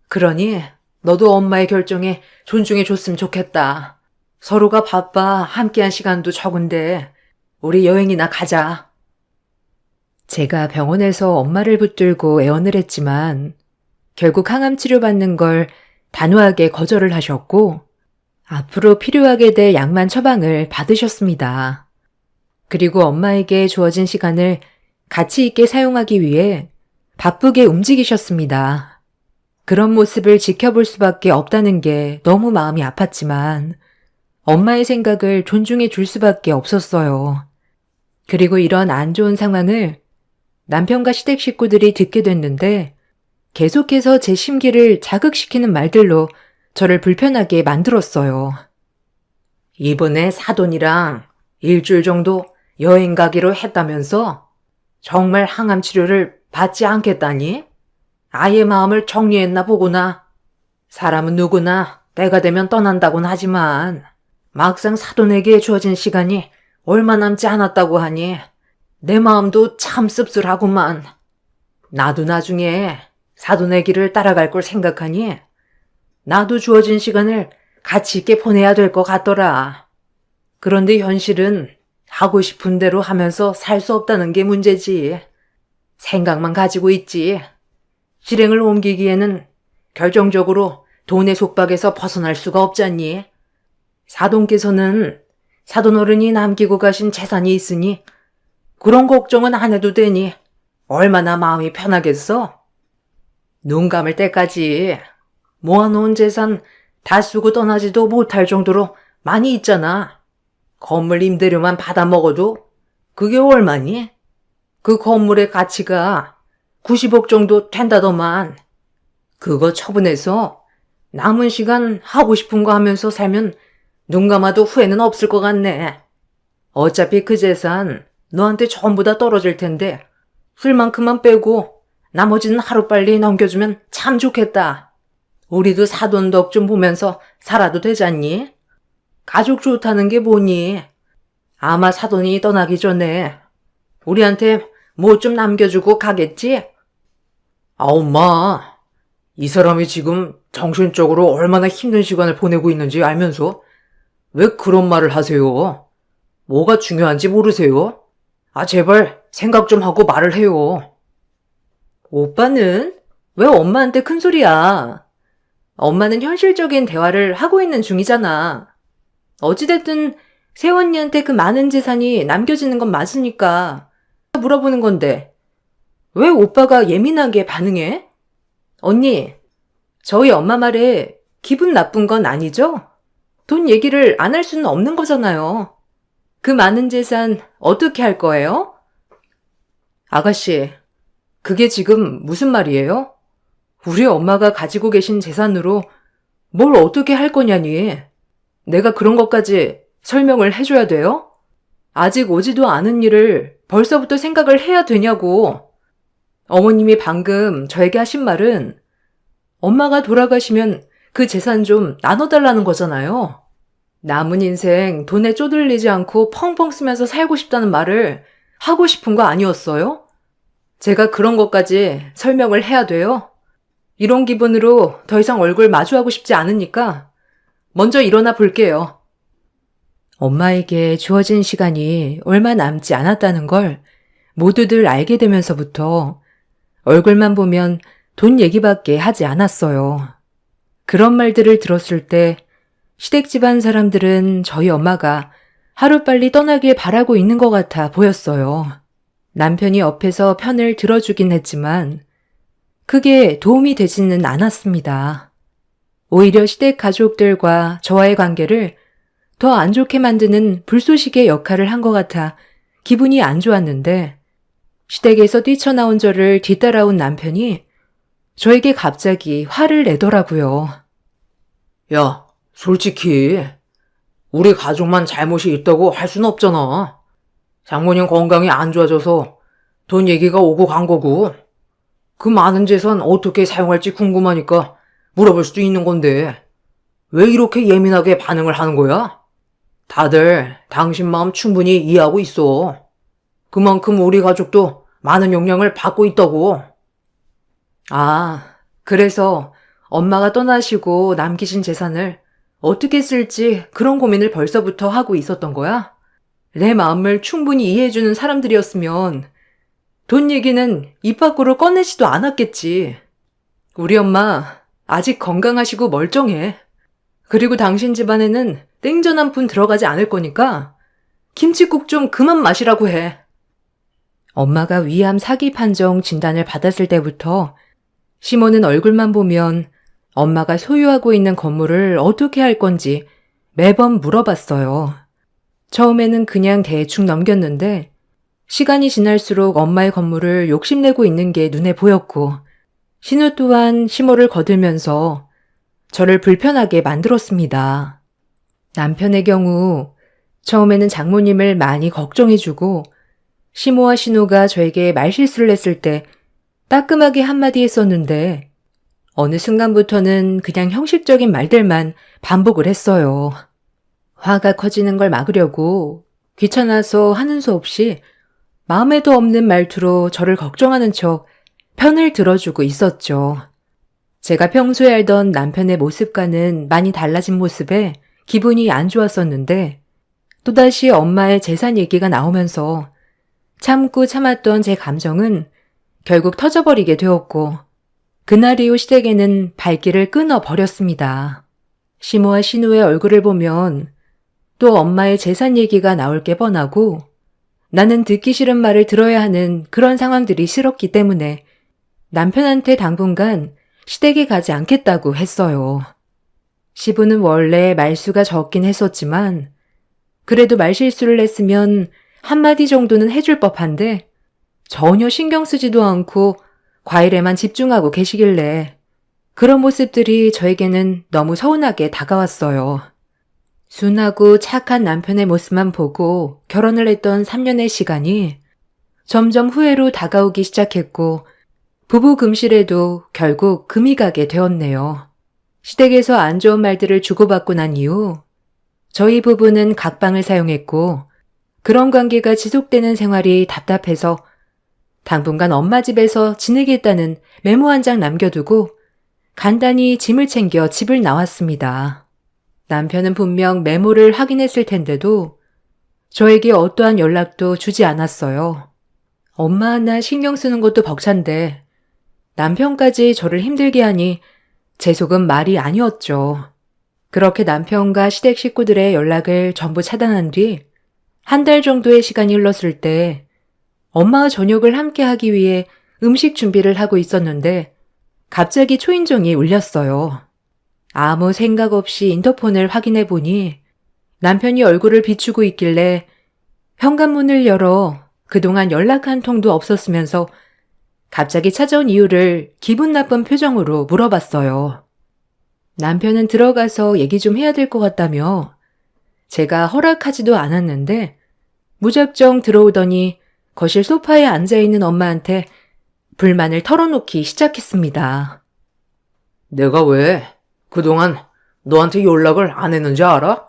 그러니 너도 엄마의 결정에 존중해줬으면 좋겠다. 서로가 바빠 함께한 시간도 적은데 우리 여행이나 가자. 제가 병원에서 엄마를 붙들고 애원을 했지만 결국 항암 치료받는 걸 단호하게 거절을 하셨고 앞으로 필요하게 될 약만 처방을 받으셨습니다. 그리고 엄마에게 주어진 시간을 가치 있게 사용하기 위해 바쁘게 움직이셨습니다. 그런 모습을 지켜볼 수밖에 없다는 게 너무 마음이 아팠지만 엄마의 생각을 존중해 줄 수밖에 없었어요. 그리고 이런 안 좋은 상황을 남편과 시댁 식구들이 듣게 됐는데 계속해서 제 심기를 자극시키는 말들로 저를 불편하게 만들었어요. 이번에 사돈이랑 일주일 정도 여행 가기로 했다면서 정말 항암 치료를 받지 않겠다니? 아예 마음을 정리했나 보구나. 사람은 누구나 때가 되면 떠난다곤 하지만 막상 사돈에게 주어진 시간이 얼마 남지 않았다고 하니 내 마음도 참 씁쓸하구만. 나도 나중에 사돈의 길을 따라갈 걸 생각하니 나도 주어진 시간을 가치 있게 보내야 될 것 같더라. 그런데 현실은 하고 싶은 대로 하면서 살 수 없다는 게 문제지. 생각만 가지고 있지. 실행을 옮기기에는 결정적으로 돈의 속박에서 벗어날 수가 없잖니. 사돈께서는 사돈 어른이 남기고 가신 재산이 있으니 그런 걱정은 안 해도 되니 얼마나 마음이 편하겠어? 눈 감을 때까지 모아놓은 재산 다 쓰고 떠나지도 못할 정도로 많이 있잖아. 건물 임대료만 받아먹어도 그게 얼마니? 그 건물의 가치가 90억 정도 된다더만. 그거 처분해서 남은 시간 하고 싶은 거 하면서 살면 눈 감아도 후회는 없을 것 같네. 어차피 그 재산 너한테 전부 다 떨어질 텐데 술만큼만 빼고 나머지는 하루빨리 넘겨주면 참 좋겠다. 우리도 사돈 덕 좀 보면서 살아도 되잖니? 가족 좋다는 게 뭐니? 아마 사돈이 떠나기 전에 우리한테 뭐 좀 남겨주고 가겠지? 아, 엄마. 이 사람이 지금 정신적으로 얼마나 힘든 시간을 보내고 있는지 알면서 왜 그런 말을 하세요? 뭐가 중요한지 모르세요? 아, 제발 생각 좀 하고 말을 해요. 오빠는 왜 엄마한테 큰 소리야? 엄마는 현실적인 대화를 하고 있는 중이잖아. 어찌됐든 새언니한테 그 많은 재산이 남겨지는 건 맞으니까 물어보는 건데 왜 오빠가 예민하게 반응해? 언니, 저희 엄마 말에 기분 나쁜 건 아니죠? 돈 얘기를 안 할 수는 없는 거잖아요. 그 많은 재산 어떻게 할 거예요? 아가씨, 그게 지금 무슨 말이에요? 우리 엄마가 가지고 계신 재산으로 뭘 어떻게 할 거냐니. 내가 그런 것까지 설명을 해줘야 돼요? 아직 오지도 않은 일을 벌써부터 생각을 해야 되냐고. 어머님이 방금 저에게 하신 말은 엄마가 돌아가시면 그 재산 좀 나눠달라는 거잖아요. 남은 인생 돈에 쪼들리지 않고 펑펑 쓰면서 살고 싶다는 말을 하고 싶은 거 아니었어요? 제가 그런 것까지 설명을 해야 돼요? 이런 기분으로 더 이상 얼굴 마주하고 싶지 않으니까 먼저 일어나 볼게요. 엄마에게 주어진 시간이 얼마 남지 않았다는 걸 모두들 알게 되면서부터 얼굴만 보면 돈 얘기밖에 하지 않았어요. 그런 말들을 들었을 때 시댁 집안 사람들은 저희 엄마가 하루빨리 떠나길 바라고 있는 것 같아 보였어요. 남편이 옆에서 편을 들어주긴 했지만 크게 도움이 되지는 않았습니다. 오히려 시댁 가족들과 저와의 관계를 더 안 좋게 만드는 불쏘시개 역할을 한 것 같아 기분이 안 좋았는데 시댁에서 뛰쳐나온 저를 뒤따라온 남편이 저에게 갑자기 화를 내더라고요. 야, 솔직히 우리 가족만 잘못이 있다고 할 순 없잖아. 장모님 건강이 안 좋아져서 돈 얘기가 오고 간 거고 그 많은 재산 어떻게 사용할지 궁금하니까 물어볼 수도 있는 건데 왜 이렇게 예민하게 반응을 하는 거야? 다들 당신 마음 충분히 이해하고 있어. 그만큼 우리 가족도 많은 영향을 받고 있다고. 아, 그래서 엄마가 떠나시고 남기신 재산을 어떻게 쓸지 그런 고민을 벌써부터 하고 있었던 거야? 내 마음을 충분히 이해해주는 사람들이었으면 돈 얘기는 입 밖으로 꺼내지도 않았겠지. 우리 엄마 아직 건강하시고 멀쩡해. 그리고 당신 집안에는 땡전 한 푼 들어가지 않을 거니까 김칫국 좀 그만 마시라고 해. 엄마가 위암 사기 판정 진단을 받았을 때부터 시모는 얼굴만 보면 엄마가 소유하고 있는 건물을 어떻게 할 건지 매번 물어봤어요. 처음에는 그냥 대충 넘겼는데 시간이 지날수록 엄마의 건물을 욕심내고 있는 게 눈에 보였고 신우 또한 시모를 거들면서 저를 불편하게 만들었습니다. 남편의 경우 처음에는 장모님을 많이 걱정해주고 시모와 신우가 저에게 말실수를 했을 때 따끔하게 한마디 했었는데 어느 순간부터는 그냥 형식적인 말들만 반복을 했어요. 화가 커지는 걸 막으려고 귀찮아서 하는 수 없이 마음에도 없는 말투로 저를 걱정하는 척 편을 들어주고 있었죠. 제가 평소에 알던 남편의 모습과는 많이 달라진 모습에 기분이 안 좋았었는데 또다시 엄마의 재산 얘기가 나오면서 참고 참았던 제 감정은 결국 터져버리게 되었고 그날 이후 시댁에는 발길을 끊어버렸습니다. 시모와 신우의 얼굴을 보면 또 엄마의 재산 얘기가 나올 게 뻔하고 나는 듣기 싫은 말을 들어야 하는 그런 상황들이 싫었기 때문에 남편한테 당분간 시댁에 가지 않겠다고 했어요. 시부는 원래 말수가 적긴 했었지만 그래도 말실수를 했으면 한마디 정도는 해줄 법한데 전혀 신경 쓰지도 않고 과일에만 집중하고 계시길래 그런 모습들이 저에게는 너무 서운하게 다가왔어요. 순하고 착한 남편의 모습만 보고 결혼을 했던 3년의 시간이 점점 후회로 다가오기 시작했고 부부 금실에도 결국 금이 가게 되었네요. 시댁에서 안 좋은 말들을 주고받고 난 이후 저희 부부는 각방을 사용했고 그런 관계가 지속되는 생활이 답답해서 당분간 엄마 집에서 지내겠다는 메모 한 장 남겨두고 간단히 짐을 챙겨 집을 나왔습니다. 남편은 분명 메모를 확인했을 텐데도 저에게 어떠한 연락도 주지 않았어요. 엄마 하나 신경 쓰는 것도 벅찬데 남편까지 저를 힘들게 하니 제 속은 말이 아니었죠. 그렇게 남편과 시댁 식구들의 연락을 전부 차단한 뒤 한 달 정도의 시간이 흘렀을 때 엄마와 저녁을 함께 하기 위해 음식 준비를 하고 있었는데 갑자기 초인종이 울렸어요. 아무 생각 없이 인터폰을 확인해 보니 남편이 얼굴을 비추고 있길래 현관문을 열어 그동안 연락 한 통도 없었으면서 갑자기 찾아온 이유를 기분 나쁜 표정으로 물어봤어요. 남편은 들어가서 얘기 좀 해야 될 것 같다며 제가 허락하지도 않았는데 무작정 들어오더니 거실 소파에 앉아있는 엄마한테 불만을 털어놓기 시작했습니다. 내가 왜 그동안 너한테 연락을 안 했는지 알아?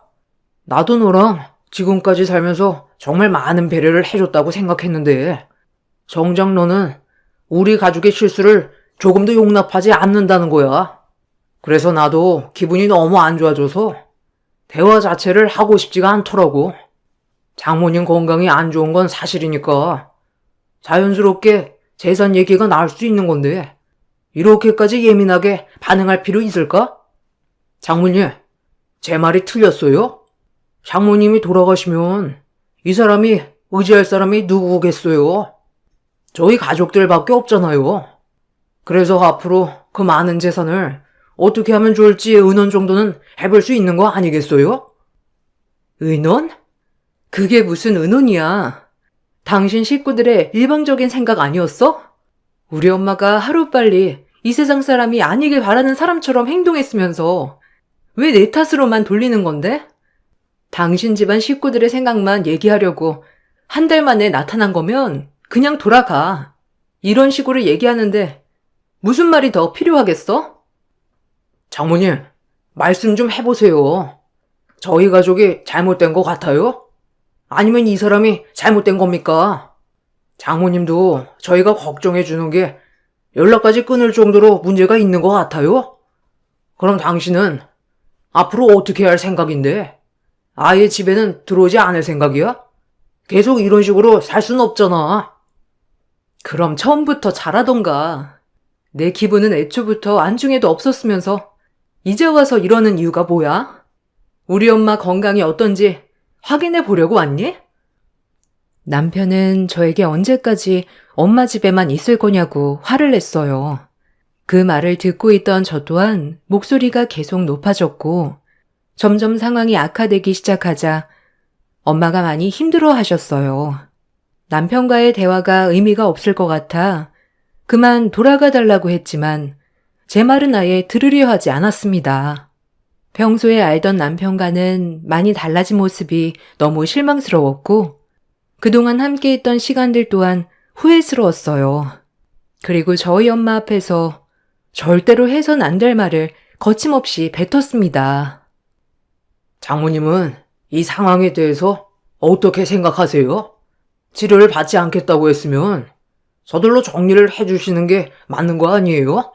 나도 너랑 지금까지 살면서 정말 많은 배려를 해줬다고 생각했는데 정작 너는 우리 가족의 실수를 조금도 용납하지 않는다는 거야. 그래서 나도 기분이 너무 안 좋아져서 대화 자체를 하고 싶지가 않더라고. 장모님 건강이 안 좋은 건 사실이니까 자연스럽게 재산 얘기가 나올 수 있는 건데 이렇게까지 예민하게 반응할 필요 있을까? 장모님, 제 말이 틀렸어요? 장모님이 돌아가시면 이 사람이 의지할 사람이 누구겠어요? 저희 가족들밖에 없잖아요. 그래서 앞으로 그 많은 재산을 어떻게 하면 좋을지 의논 정도는 해볼 수 있는 거 아니겠어요? 의논? 그게 무슨 의논이야. 당신 식구들의 일방적인 생각 아니었어? 우리 엄마가 하루빨리 이 세상 사람이 아니길 바라는 사람처럼 행동했으면서 왜 내 탓으로만 돌리는 건데? 당신 집안 식구들의 생각만 얘기하려고 한 달 만에 나타난 거면 그냥 돌아가. 이런 식으로 얘기하는데 무슨 말이 더 필요하겠어? 장모님, 말씀 좀 해보세요. 저희 가족이 잘못된 것 같아요? 아니면 이 사람이 잘못된 겁니까? 장모님도 저희가 걱정해 주는 게 연락까지 끊을 정도로 문제가 있는 것 같아요? 그럼 당신은 앞으로 어떻게 할 생각인데? 아예 집에는 들어오지 않을 생각이야? 계속 이런 식으로 살 순 없잖아. 그럼 처음부터 잘하던가. 내 기분은 애초부터 안중에도 없었으면서 이제 와서 이러는 이유가 뭐야? 우리 엄마 건강이 어떤지 확인해 보려고 왔니? 남편은 저에게 언제까지 엄마 집에만 있을 거냐고 화를 냈어요. 그 말을 듣고 있던 저 또한 목소리가 계속 높아졌고 점점 상황이 악화되기 시작하자 엄마가 많이 힘들어 하셨어요. 남편과의 대화가 의미가 없을 것 같아 그만 돌아가 달라고 했지만 제 말은 아예 들으려 하지 않았습니다. 평소에 알던 남편과는 많이 달라진 모습이 너무 실망스러웠고 그동안 함께 있던 시간들 또한 후회스러웠어요. 그리고 저희 엄마 앞에서 절대로 해선 안 될 말을 거침없이 뱉었습니다. 장모님은 이 상황에 대해서 어떻게 생각하세요? 치료를 받지 않겠다고 했으면 저절로 정리를 해주시는 게 맞는 거 아니에요?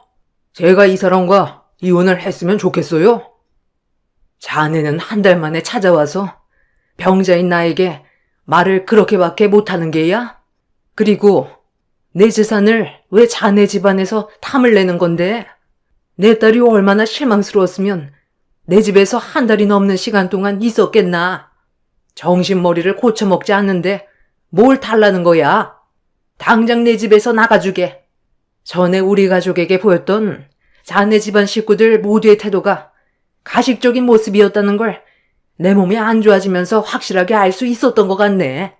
제가 이 사람과 이혼을 했으면 좋겠어요? 자네는 한 달 만에 찾아와서 병자인 나에게 말을 그렇게밖에 못하는 게야? 그리고 내 재산을 왜 자네 집안에서 탐을 내는 건데? 내 딸이 얼마나 실망스러웠으면 내 집에서 한 달이 넘는 시간 동안 있었겠나? 정신머리를 고쳐먹지 않는데 뭘 달라는 거야? 당장 내 집에서 나가주게. 전에 우리 가족에게 보였던 자네 집안 식구들 모두의 태도가 가식적인 모습이었다는 걸 내 몸이 안 좋아지면서 확실하게 알 수 있었던 것 같네.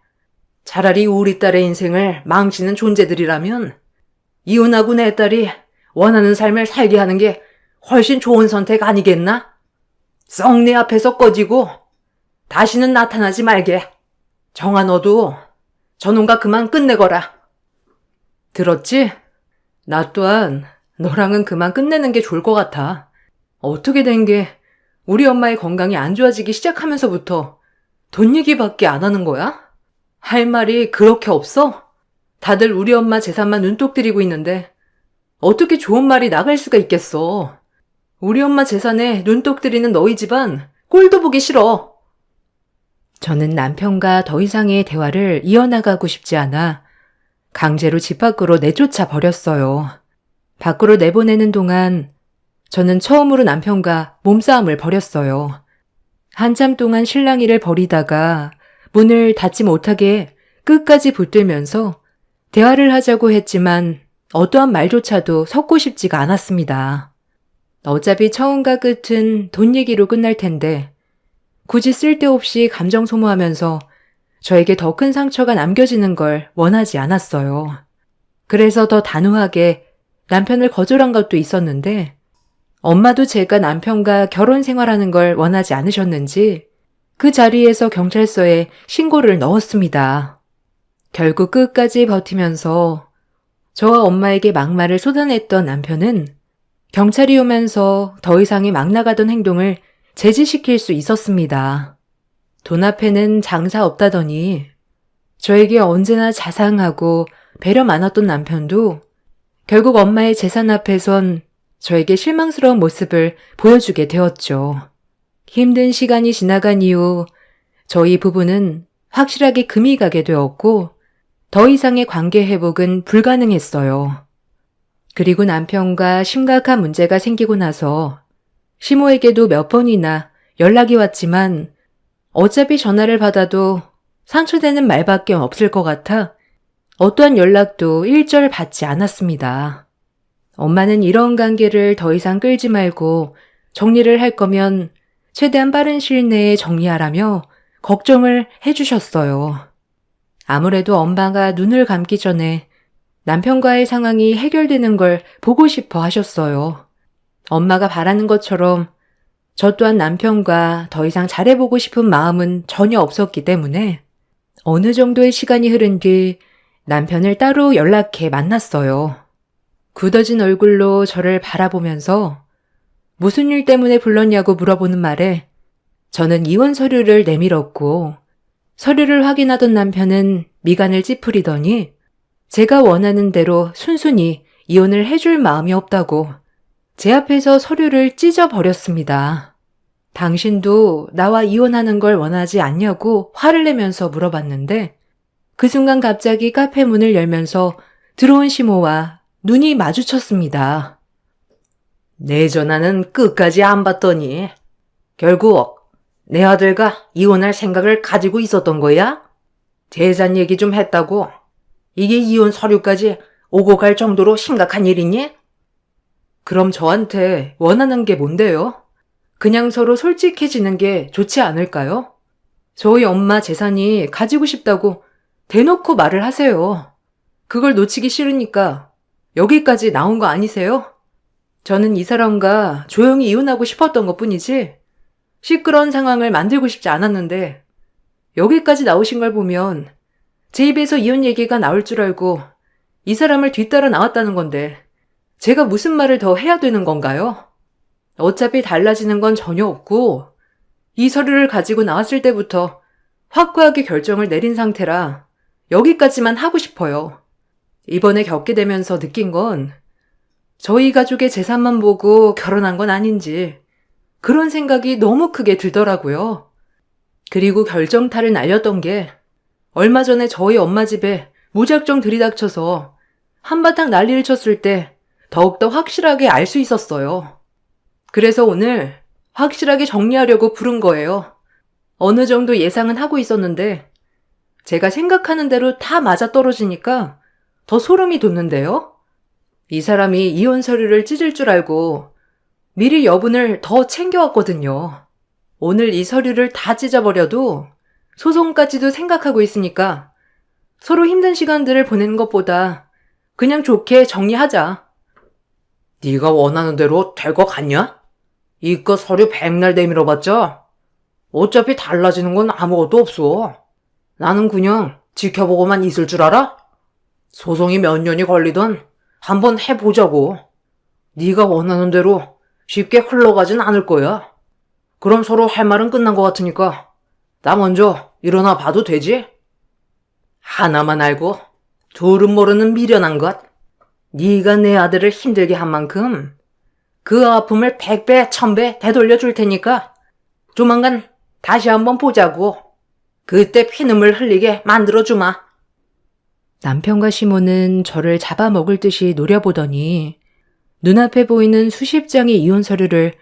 차라리 우리 딸의 인생을 망치는 존재들이라면 이혼하고 내 딸이 원하는 삶을 살게 하는 게 훨씬 좋은 선택 아니겠나? 썩 내 앞에서 꺼지고 다시는 나타나지 말게. 정아 너도 저놈과 그만 끝내거라. 들었지? 나 또한 너랑은 그만 끝내는 게 좋을 것 같아. 어떻게 된 게 우리 엄마의 건강이 안 좋아지기 시작하면서부터 돈 얘기밖에 안 하는 거야? 할 말이 그렇게 없어? 다들 우리 엄마 재산만 눈독 들이고 있는데 어떻게 좋은 말이 나갈 수가 있겠어. 우리 엄마 재산에 눈독 들이는 너희 집안 꼴도 보기 싫어. 저는 남편과 더 이상의 대화를 이어나가고 싶지 않아 강제로 집 밖으로 내쫓아 버렸어요. 밖으로 내보내는 동안 저는 처음으로 남편과 몸싸움을 벌였어요. 한참 동안 실랑이를 벌이다가 문을 닫지 못하게 끝까지 붙들면서 대화를 하자고 했지만 어떠한 말조차도 섞고 싶지가 않았습니다. 어차피 처음과 끝은 돈 얘기로 끝날 텐데 굳이 쓸데없이 감정 소모하면서 저에게 더 큰 상처가 남겨지는 걸 원하지 않았어요. 그래서 더 단호하게 남편을 거절한 것도 있었는데 엄마도 제가 남편과 결혼 생활하는 걸 원하지 않으셨는지 그 자리에서 경찰서에 신고를 넣었습니다. 결국 끝까지 버티면서 저와 엄마에게 막말을 쏟아냈던 남편은 경찰이 오면서 더 이상의 막 나가던 행동을 제지시킬 수 있었습니다. 돈 앞에는 장사 없다더니 저에게 언제나 자상하고 배려 많았던 남편도 결국 엄마의 재산 앞에선 저에게 실망스러운 모습을 보여주게 되었죠. 힘든 시간이 지나간 이후 저희 부부는 확실하게 금이 가게 되었고 더 이상의 관계 회복은 불가능했어요. 그리고 남편과 심각한 문제가 생기고 나서 시모에게도 몇 번이나 연락이 왔지만 어차피 전화를 받아도 상처되는 말밖에 없을 것 같아 어떠한 연락도 일절 받지 않았습니다. 엄마는 이런 관계를 더 이상 끌지 말고 정리를 할 거면 최대한 빠른 시일 내에 정리하라며 걱정을 해주셨어요. 아무래도 엄마가 눈을 감기 전에 남편과의 상황이 해결되는 걸 보고 싶어 하셨어요. 엄마가 바라는 것처럼 저 또한 남편과 더 이상 잘해보고 싶은 마음은 전혀 없었기 때문에 어느 정도의 시간이 흐른 뒤 남편을 따로 연락해 만났어요. 굳어진 얼굴로 저를 바라보면서 무슨 일 때문에 불렀냐고 물어보는 말에 저는 이혼 서류를 내밀었고 서류를 확인하던 남편은 미간을 찌푸리더니 제가 원하는 대로 순순히 이혼을 해줄 마음이 없다고 제 앞에서 서류를 찢어버렸습니다. 당신도 나와 이혼하는 걸 원하지 않냐고 화를 내면서 물어봤는데 그 순간 갑자기 카페 문을 열면서 들어온 시모와 눈이 마주쳤습니다. 내 전화는 끝까지 안 받더니 결국 내 아들과 이혼할 생각을 가지고 있었던 거야? 재산 얘기 좀 했다고? 이게 이혼 서류까지 오고 갈 정도로 심각한 일이니? 그럼 저한테 원하는 게 뭔데요? 그냥 서로 솔직해지는 게 좋지 않을까요? 저희 엄마 재산이 가지고 싶다고 대놓고 말을 하세요. 그걸 놓치기 싫으니까 여기까지 나온 거 아니세요? 저는 이 사람과 조용히 이혼하고 싶었던 것 뿐이지 시끄러운 상황을 만들고 싶지 않았는데 여기까지 나오신 걸 보면 제 입에서 이혼 얘기가 나올 줄 알고 이 사람을 뒤따라 나왔다는 건데 제가 무슨 말을 더 해야 되는 건가요? 어차피 달라지는 건 전혀 없고 이 서류를 가지고 나왔을 때부터 확고하게 결정을 내린 상태라 여기까지만 하고 싶어요. 이번에 겪게 되면서 느낀 건 저희 가족의 재산만 보고 결혼한 건 아닌지 그런 생각이 너무 크게 들더라고요. 그리고 결정타를 날렸던 게 얼마 전에 저희 엄마 집에 무작정 들이닥쳐서 한바탕 난리를 쳤을 때 더욱더 확실하게 알 수 있었어요. 그래서 오늘 확실하게 정리하려고 부른 거예요. 어느 정도 예상은 하고 있었는데 제가 생각하는 대로 다 맞아떨어지니까 더 소름이 돋는데요. 이 사람이 이혼 서류를 찢을 줄 알고 미리 여분을 더 챙겨왔거든요. 오늘 이 서류를 다 찢어버려도 소송까지도 생각하고 있으니까 서로 힘든 시간들을 보내는 것보다 그냥 좋게 정리하자. 네가 원하는 대로 될 것 같냐? 이껏 서류 백날 내밀어봤자 어차피 달라지는 건 아무것도 없어. 나는 그냥 지켜보고만 있을 줄 알아? 소송이 몇 년이 걸리던 한번 해보자고. 네가 원하는 대로 쉽게 흘러가진 않을 거야. 그럼 서로 할 말은 끝난 것 같으니까 나 먼저 일어나 봐도 되지? 하나만 알고 둘은 모르는 미련한 것. 네가 내 아들을 힘들게 한 만큼 그 아픔을 100배, 1000배 되돌려 줄 테니까 조만간 다시 한번 보자고. 그때 피눈물 흘리게 만들어주마. 남편과 시모는 저를 잡아먹을 듯이 노려보더니 눈앞에 보이는 수십 장의 이혼 서류를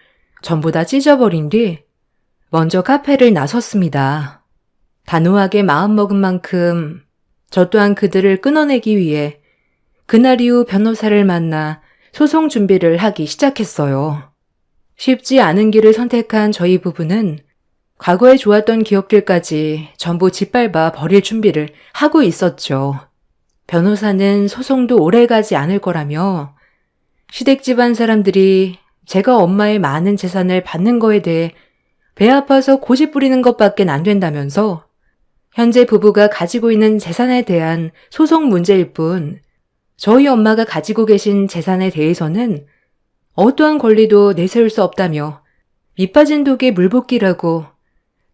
전부 다 찢어버린 뒤 먼저 카페를 나섰습니다. 단호하게 마음먹은 만큼 저 또한 그들을 끊어내기 위해 그날 이후 변호사를 만나 소송 준비를 하기 시작했어요. 쉽지 않은 길을 선택한 저희 부부는 과거에 좋았던 기억들까지 전부 짓밟아 버릴 준비를 하고 있었죠. 변호사는 소송도 오래가지 않을 거라며 시댁 집안 사람들이 제가 엄마의 많은 재산을 받는 거에 대해 배 아파서 고집 부리는 것밖엔 안 된다면서 현재 부부가 가지고 있는 재산에 대한 소송 문제일 뿐 저희 엄마가 가지고 계신 재산에 대해서는 어떠한 권리도 내세울 수 없다며 밑빠진 독에 물붓기라고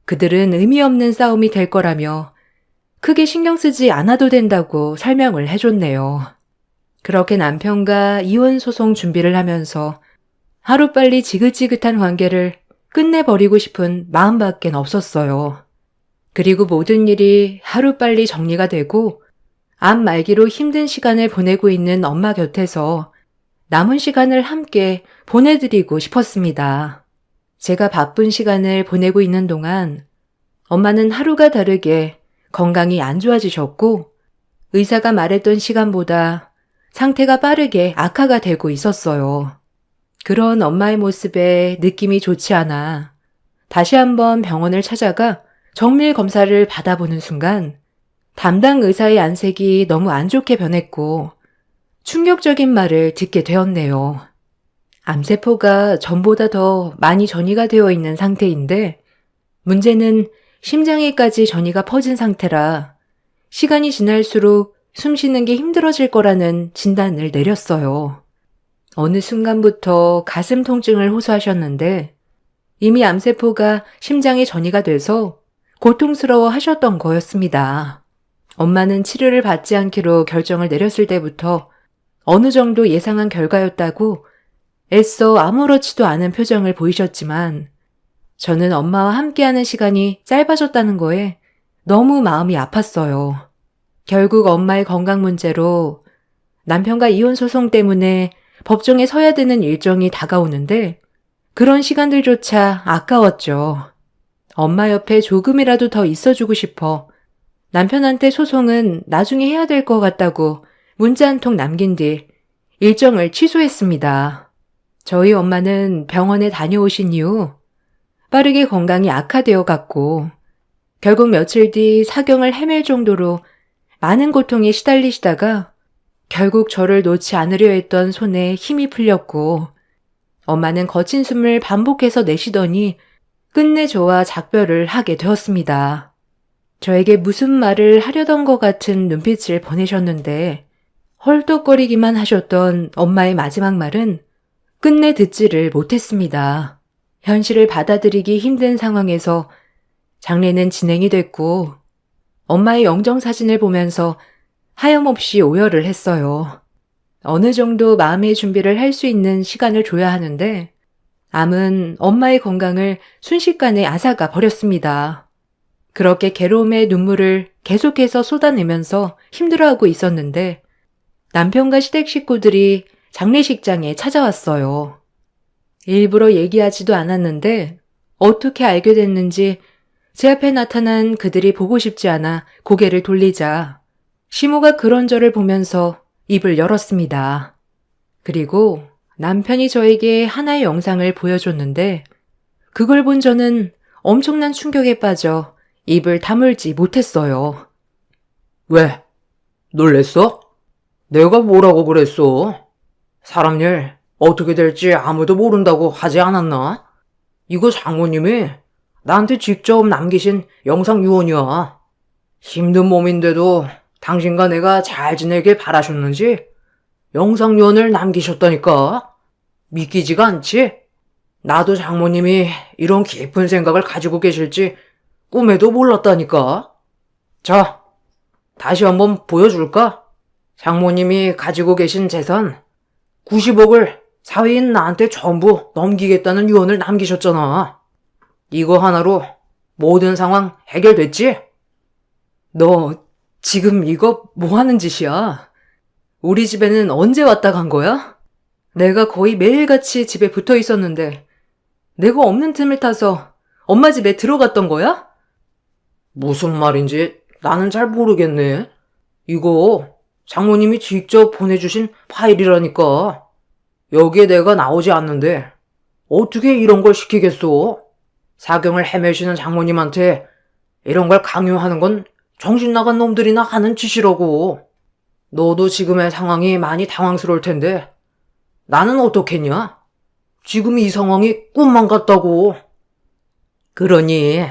그들은 의미 없는 싸움이 될 거라며 크게 신경 쓰지 않아도 된다고 설명을 해줬네요. 그렇게 남편과 이혼 소송 준비를 하면서 하루빨리 지긋지긋한 관계를 끝내버리고 싶은 마음밖엔 없었어요. 그리고 모든 일이 하루빨리 정리가 되고 암 말기로 힘든 시간을 보내고 있는 엄마 곁에서 남은 시간을 함께 보내드리고 싶었습니다. 제가 바쁜 시간을 보내고 있는 동안 엄마는 하루가 다르게 건강이 안 좋아지셨고 의사가 말했던 시간보다 상태가 빠르게 악화가 되고 있었어요. 그런 엄마의 모습에 느낌이 좋지 않아 다시 한번 병원을 찾아가 정밀 검사를 받아보는 순간 담당 의사의 안색이 너무 안 좋게 변했고 충격적인 말을 듣게 되었네요. 암세포가 전보다 더 많이 전이가 되어 있는 상태인데 문제는 심장에까지 전이가 퍼진 상태라 시간이 지날수록 숨 쉬는 게 힘들어질 거라는 진단을 내렸어요. 어느 순간부터 가슴 통증을 호소하셨는데 이미 암세포가 심장에 전이가 돼서 고통스러워 하셨던 거였습니다. 엄마는 치료를 받지 않기로 결정을 내렸을 때부터 어느 정도 예상한 결과였다고 애써 아무렇지도 않은 표정을 보이셨지만 저는 엄마와 함께하는 시간이 짧아졌다는 거에 너무 마음이 아팠어요. 결국 엄마의 건강 문제로 남편과 이혼 소송 때문에 법정에 서야 되는 일정이 다가오는데 그런 시간들조차 아까웠죠. 엄마 옆에 조금이라도 더 있어주고 싶어 남편한테 소송은 나중에 해야 될 것 같다고 문자 한 통 남긴 뒤 일정을 취소했습니다. 저희 엄마는 병원에 다녀오신 이후 빠르게 건강이 악화되어 갔고 결국 며칠 뒤 사경을 헤맬 정도로 많은 고통에 시달리시다가 결국 저를 놓지 않으려 했던 손에 힘이 풀렸고 엄마는 거친 숨을 반복해서 내쉬더니 끝내 저와 작별을 하게 되었습니다. 저에게 무슨 말을 하려던 것 같은 눈빛을 보내셨는데 헐떡거리기만 하셨던 엄마의 마지막 말은 끝내 듣지를 못했습니다. 현실을 받아들이기 힘든 상황에서 장례는 진행이 됐고 엄마의 영정사진을 보면서 하염없이 오열을 했어요. 어느 정도 마음의 준비를 할 수 있는 시간을 줘야 하는데 암은 엄마의 건강을 순식간에 앗아가 버렸습니다. 그렇게 괴로움의 눈물을 계속해서 쏟아내면서 힘들어하고 있었는데 남편과 시댁 식구들이 장례식장에 찾아왔어요. 일부러 얘기하지도 않았는데 어떻게 알게 됐는지 제 앞에 나타난 그들이 보고 싶지 않아 고개를 돌리자 시모가 그런 저를 보면서 입을 열었습니다. 그리고 남편이 저에게 하나의 영상을 보여줬는데 그걸 본 저는 엄청난 충격에 빠져 입을 다물지 못했어요. 왜? 놀랬어? 내가 뭐라고 그랬어? 사람 일 어떻게 될지 아무도 모른다고 하지 않았나? 이거 장모님이 나한테 직접 남기신 영상 유언이야. 힘든 몸인데도 당신과 내가 잘 지내길 바라셨는지 영상 유언을 남기셨다니까. 믿기지가 않지? 나도 장모님이 이런 깊은 생각을 가지고 계실지 꿈에도 몰랐다니까. 자, 다시 한번 보여줄까? 장모님이 가지고 계신 재산 90억을 사위인 나한테 전부 넘기겠다는 유언을 남기셨잖아. 이거 하나로 모든 상황 해결됐지? 너 지금 이거 뭐 하는 짓이야? 우리 집에는 언제 왔다 간 거야? 내가 거의 매일같이 집에 붙어 있었는데 내가 없는 틈을 타서 엄마 집에 들어갔던 거야? 무슨 말인지 나는 잘 모르겠네. 이거 장모님이 직접 보내주신 파일이라니까. 여기에 내가 나오지 않는데 어떻게 이런 걸 시키겠어? 사경을 헤매시는 장모님한테 이런 걸 강요하는 건 정신 나간 놈들이나 하는 짓이라고. 너도 지금의 상황이 많이 당황스러울 텐데 나는 어떻겠냐? 지금 이 상황이 꿈만 같다고. 그러니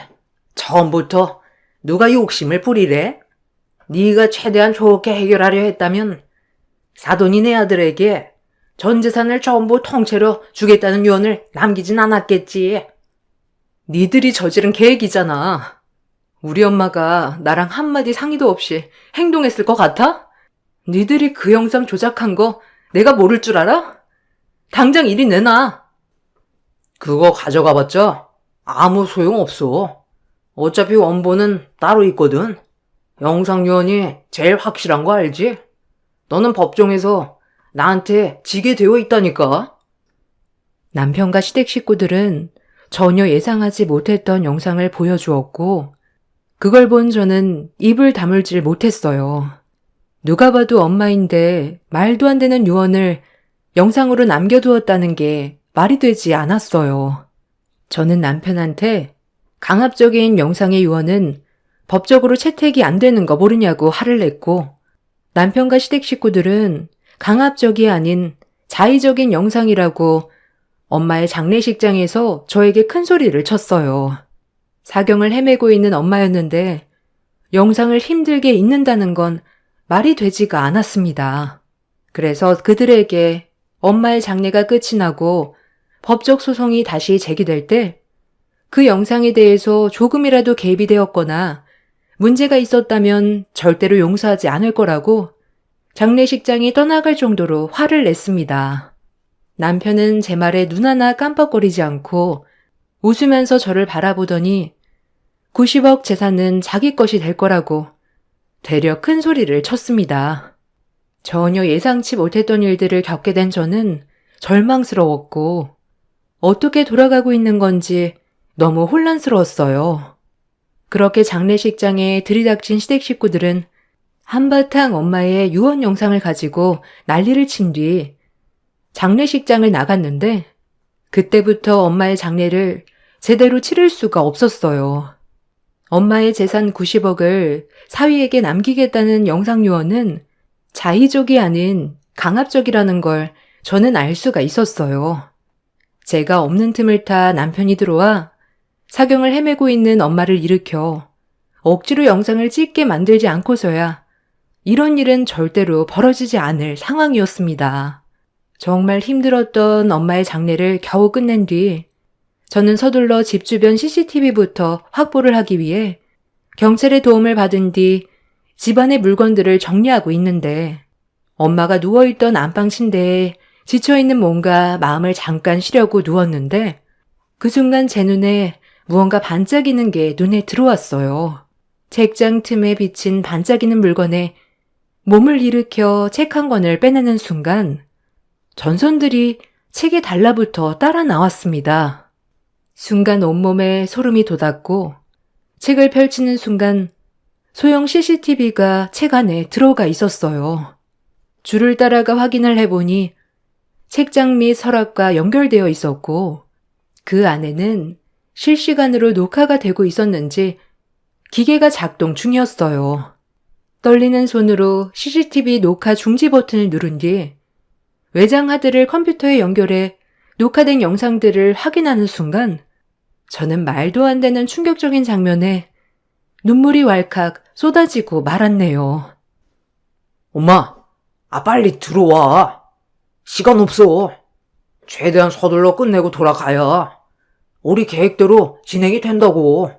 처음부터 누가 욕심을 부리래? 네가 최대한 좋게 해결하려 했다면 사돈이 내 아들에게 전 재산을 전부 통째로 주겠다는 유언을 남기진 않았겠지. 니들이 저지른 계획이잖아. 우리 엄마가 나랑 한마디 상의도 없이 행동했을 것 같아? 니들이 그 영상 조작한 거 내가 모를 줄 알아? 당장 이리 내놔. 그거 가져가봤자 아무 소용없어. 어차피 원본은 따로 있거든. 영상 유언이 제일 확실한 거 알지? 너는 법정에서 나한테 지게 되어 있다니까. 남편과 시댁 식구들은 전혀 예상하지 못했던 영상을 보여주었고 그걸 본 저는 입을 다물질 못했어요. 누가 봐도 엄마인데 말도 안 되는 유언을 영상으로 남겨두었다는 게 말이 되지 않았어요. 저는 남편한테 강압적인 영상의 유언은 법적으로 채택이 안 되는 거 모르냐고 화를 냈고 남편과 시댁 식구들은 강압적이 아닌 자의적인 영상이라고 엄마의 장례식장에서 저에게 큰 소리를 쳤어요. 사경을 헤매고 있는 엄마였는데 영상을 힘들게 읽는다는 건 말이 되지가 않았습니다. 그래서 그들에게 엄마의 장례가 끝이 나고 법적 소송이 다시 제기될 때 그 영상에 대해서 조금이라도 개입이 되었거나 문제가 있었다면 절대로 용서하지 않을 거라고 장례식장이 떠나갈 정도로 화를 냈습니다. 남편은 제 말에 눈 하나 깜빡거리지 않고 웃으면서 저를 바라보더니 90억 재산은 자기 것이 될 거라고 되려 큰 소리를 쳤습니다. 전혀 예상치 못했던 일들을 겪게 된 저는 절망스러웠고 어떻게 돌아가고 있는 건지 너무 혼란스러웠어요. 그렇게 장례식장에 들이닥친 시댁 식구들은 한바탕 엄마의 유언 영상을 가지고 난리를 친 뒤 장례식장을 나갔는데 그때부터 엄마의 장례를 제대로 치를 수가 없었어요. 엄마의 재산 90억을 사위에게 남기겠다는 영상 유언은 자의적이 아닌 강압적이라는 걸 저는 알 수가 있었어요. 제가 없는 틈을 타 남편이 들어와 사경을 헤매고 있는 엄마를 일으켜 억지로 영상을 찍게 만들지 않고서야 이런 일은 절대로 벌어지지 않을 상황이었습니다. 정말 힘들었던 엄마의 장례를 겨우 끝낸 뒤 저는 서둘러 집 주변 CCTV부터 확보를 하기 위해 경찰의 도움을 받은 뒤 집안의 물건들을 정리하고 있는데 엄마가 누워있던 안방 침대에 지쳐있는 몸과 마음을 잠깐 쉬려고 누웠는데 그 순간 제 눈에 무언가 반짝이는 게 눈에 들어왔어요. 책장 틈에 비친 반짝이는 물건에 몸을 일으켜 책 한 권을 빼내는 순간 전선들이 책에 달라붙어 따라 나왔습니다. 순간 온몸에 소름이 돋았고 책을 펼치는 순간 소형 CCTV가 책 안에 들어가 있었어요. 줄을 따라가 확인을 해보니 책장 및 서랍과 연결되어 있었고 그 안에는 실시간으로 녹화가 되고 있었는지 기계가 작동 중이었어요. 떨리는 손으로 CCTV 녹화 중지 버튼을 누른 뒤 외장 하드를 컴퓨터에 연결해 녹화된 영상들을 확인하는 순간 저는 말도 안 되는 충격적인 장면에 눈물이 왈칵 쏟아지고 말았네요. 엄마, 빨리 들어와. 시간 없어. 최대한 서둘러 끝내고 돌아가야 우리 계획대로 진행이 된다고.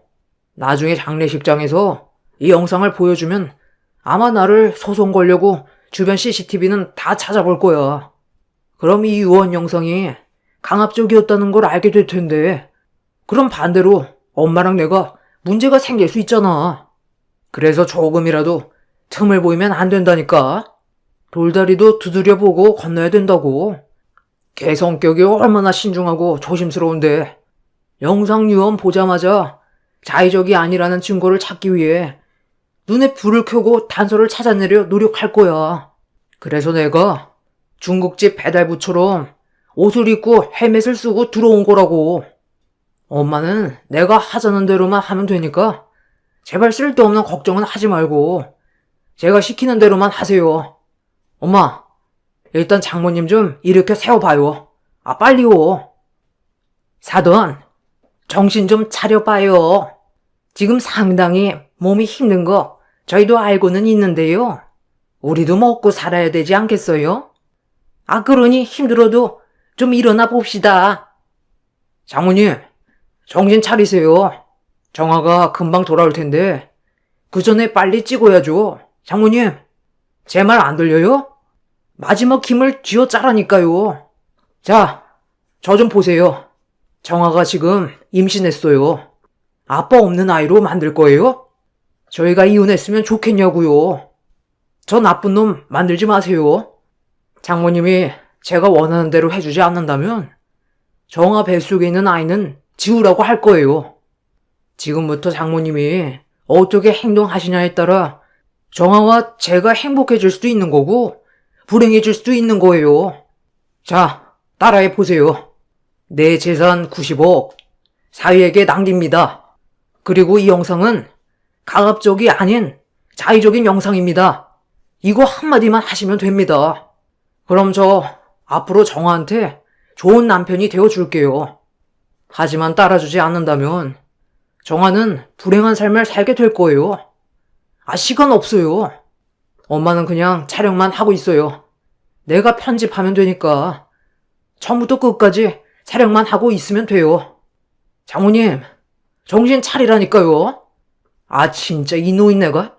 나중에 장례식장에서 이 영상을 보여주면 아마 나를 소송 걸려고 주변 CCTV는 다 찾아볼 거야. 그럼 이 유언 영상이 강압적이었다는 걸 알게 될 텐데 그럼 반대로 엄마랑 내가 문제가 생길 수 있잖아. 그래서 조금이라도 틈을 보이면 안 된다니까. 돌다리도 두드려보고 건너야 된다고. 걔 성격이 얼마나 신중하고 조심스러운데 영상 유언 보자마자 자의적이 아니라는 증거를 찾기 위해 눈에 불을 켜고 단서를 찾아내려 노력할 거야. 그래서 내가 중국집 배달부처럼 옷을 입고 헬멧을 쓰고 들어온 거라고. 엄마는 내가 하자는 대로만 하면 되니까 제발 쓸데없는 걱정은 하지 말고 제가 시키는 대로만 하세요. 엄마, 일단 장모님 좀 이렇게 세워봐요. 빨리요. 사돈, 정신 좀 차려봐요. 지금 상당히 몸이 힘든 거 저희도 알고는 있는데요. 우리도 먹고 살아야 되지 않겠어요? 그러니 힘들어도 좀 일어나 봅시다. 장모님, 정신 차리세요. 정화가 금방 돌아올 텐데 그 전에 빨리 찍어야죠. 장모님, 제 말 안 들려요? 마지막 힘을 쥐어짜라니까요. 자, 저 좀 보세요. 정화가 지금 임신했어요. 아빠 없는 아이로 만들 거예요? 저희가 이혼했으면 좋겠냐고요. 저 나쁜 놈 만들지 마세요. 장모님이 제가 원하는 대로 해주지 않는다면 정화 뱃속에 있는 아이는 지우라고 할 거예요. 지금부터 장모님이 어떻게 행동하시냐에 따라 정화와 제가 행복해질 수도 있는 거고 불행해질 수도 있는 거예요. 자, 따라해 보세요. 내 재산 90억 사위에게 남깁니다. 그리고 이 영상은 강압적이 아닌 자의적인 영상입니다. 이거 한마디만 하시면 됩니다. 그럼 저 앞으로 정화한테 좋은 남편이 되어줄게요. 하지만 따라주지 않는다면 정화는 불행한 삶을 살게 될 거예요. 시간 없어요. 엄마는 그냥 촬영만 하고 있어요. 내가 편집하면 되니까 처음부터 끝까지 촬영만 하고 있으면 돼요. 장모님, 정신 차리라니까요. 진짜 이 노인네가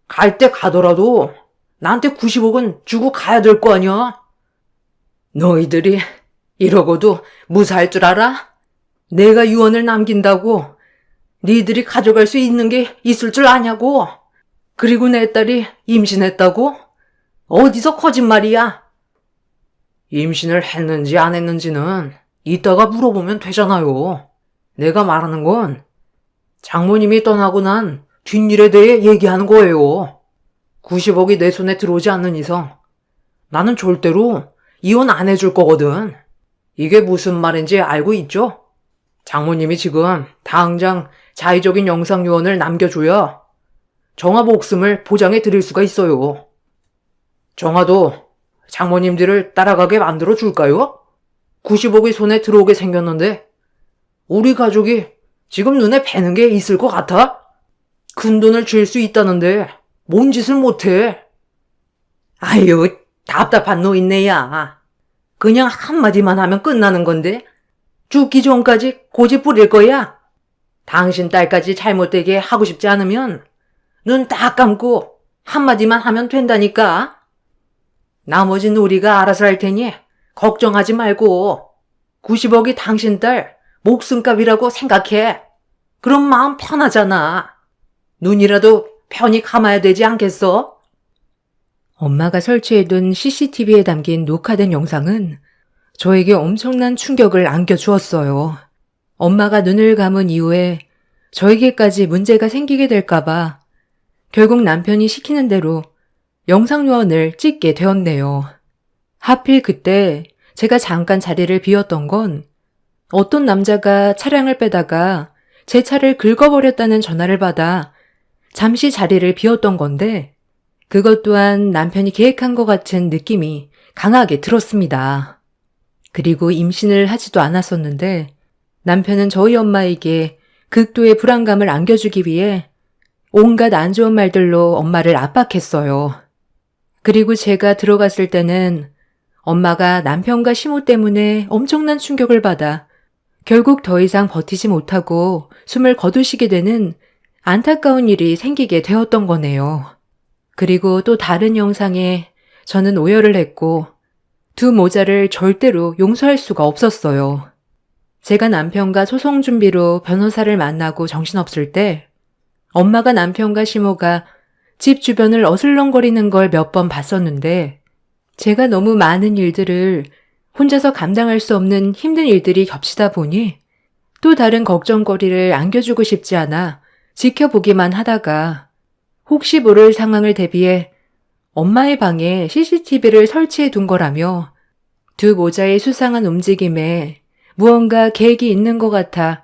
갈 때 가더라도 나한테 90억은 주고 가야 될 거 아니야? 너희들이 이러고도 무사할 줄 알아? 내가 유언을 남긴다고 니들이 가져갈 수 있는 게 있을 줄 아냐고. 그리고 내 딸이 임신했다고? 어디서 거짓말이야? 임신을 했는지 안 했는지는 이따가 물어보면 되잖아요. 내가 말하는 건 장모님이 떠나고 난 뒷일에 대해 얘기하는 거예요. 90억이 내 손에 들어오지 않는 이상 나는 절대로 이혼 안 해줄 거거든. 이게 무슨 말인지 알고 있죠? 장모님이 지금 당장 자의적인 영상 유언을 남겨줘야 정화 목숨을 보장해 드릴 수가 있어요. 정화도 장모님들을 따라가게 만들어 줄까요? 90억이 손에 들어오게 생겼는데 우리 가족이 지금 눈에 뵈는 게 있을 것 같아? 큰 돈을 줄 수 있다는데 뭔 짓을 못해? 아유, 답답한 노인네야. 그냥 한마디만 하면 끝나는 건데 죽기 전까지 고집 부릴 거야? 당신 딸까지 잘못되게 하고 싶지 않으면 눈 딱 감고 한마디만 하면 된다니까. 나머지는 우리가 알아서 할 테니 걱정하지 말고 90억이 당신 딸 목숨값이라고 생각해. 그럼 마음 편하잖아. 눈이라도 편히 감아야 되지 않겠어? 엄마가 설치해둔 CCTV에 담긴 녹화된 영상은 저에게 엄청난 충격을 안겨주었어요. 엄마가 눈을 감은 이후에 저에게까지 문제가 생기게 될까봐 결국 남편이 시키는 대로 영상 요원을 찍게 되었네요. 하필 그때 제가 잠깐 자리를 비웠던 건 어떤 남자가 차량을 빼다가 제 차를 긁어버렸다는 전화를 받아 잠시 자리를 비웠던 건데 그것 또한 남편이 계획한 것 같은 느낌이 강하게 들었습니다. 그리고 임신을 하지도 않았었는데 남편은 저희 엄마에게 극도의 불안감을 안겨주기 위해 온갖 안 좋은 말들로 엄마를 압박했어요. 그리고 제가 들어갔을 때는 엄마가 남편과 시모 때문에 엄청난 충격을 받아 결국 더 이상 버티지 못하고 숨을 거두시게 되는 안타까운 일이 생기게 되었던 거네요. 그리고 또 다른 영상에 저는 오열을 했고 두 모자를 절대로 용서할 수가 없었어요. 제가 남편과 소송 준비로 변호사를 만나고 정신없을 때 엄마가 남편과 시모가 집 주변을 어슬렁거리는 걸 몇 번 봤었는데 제가 너무 많은 일들을 혼자서 감당할 수 없는 힘든 일들이 겹치다 보니 또 다른 걱정거리를 안겨주고 싶지 않아 지켜보기만 하다가 혹시 모를 상황을 대비해 엄마의 방에 CCTV를 설치해 둔 거라며 두 모자의 수상한 움직임에 무언가 계획이 있는 것 같아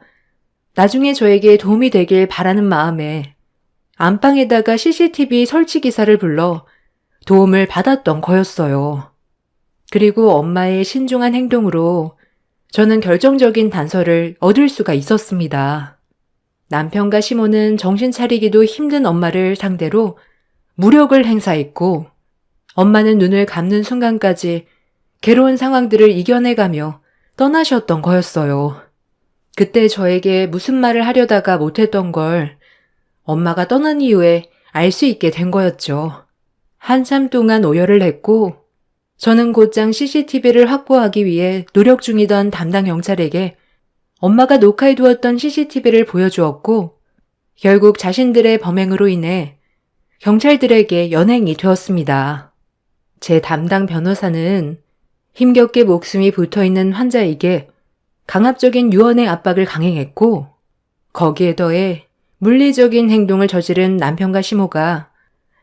나중에 저에게 도움이 되길 바라는 마음에 안방에다가 CCTV 설치 기사를 불러 도움을 받았던 거였어요. 그리고 엄마의 신중한 행동으로 저는 결정적인 단서를 얻을 수가 있었습니다. 남편과 시모는 정신 차리기도 힘든 엄마를 상대로 무력을 행사했고 엄마는 눈을 감는 순간까지 괴로운 상황들을 이겨내가며 떠나셨던 거였어요. 그때 저에게 무슨 말을 하려다가 못했던 걸 엄마가 떠난 이후에 알 수 있게 된 거였죠. 한참 동안 오열을 했고 저는 곧장 CCTV를 확보하기 위해 노력 중이던 담당 경찰에게 엄마가 녹화해두었던 CCTV를 보여주었고 결국 자신들의 범행으로 인해 경찰들에게 연행이 되었습니다. 제 담당 변호사는 힘겹게 목숨이 붙어있는 환자에게 강압적인 유언의 압박을 강행했고 거기에 더해 물리적인 행동을 저지른 남편과 시모가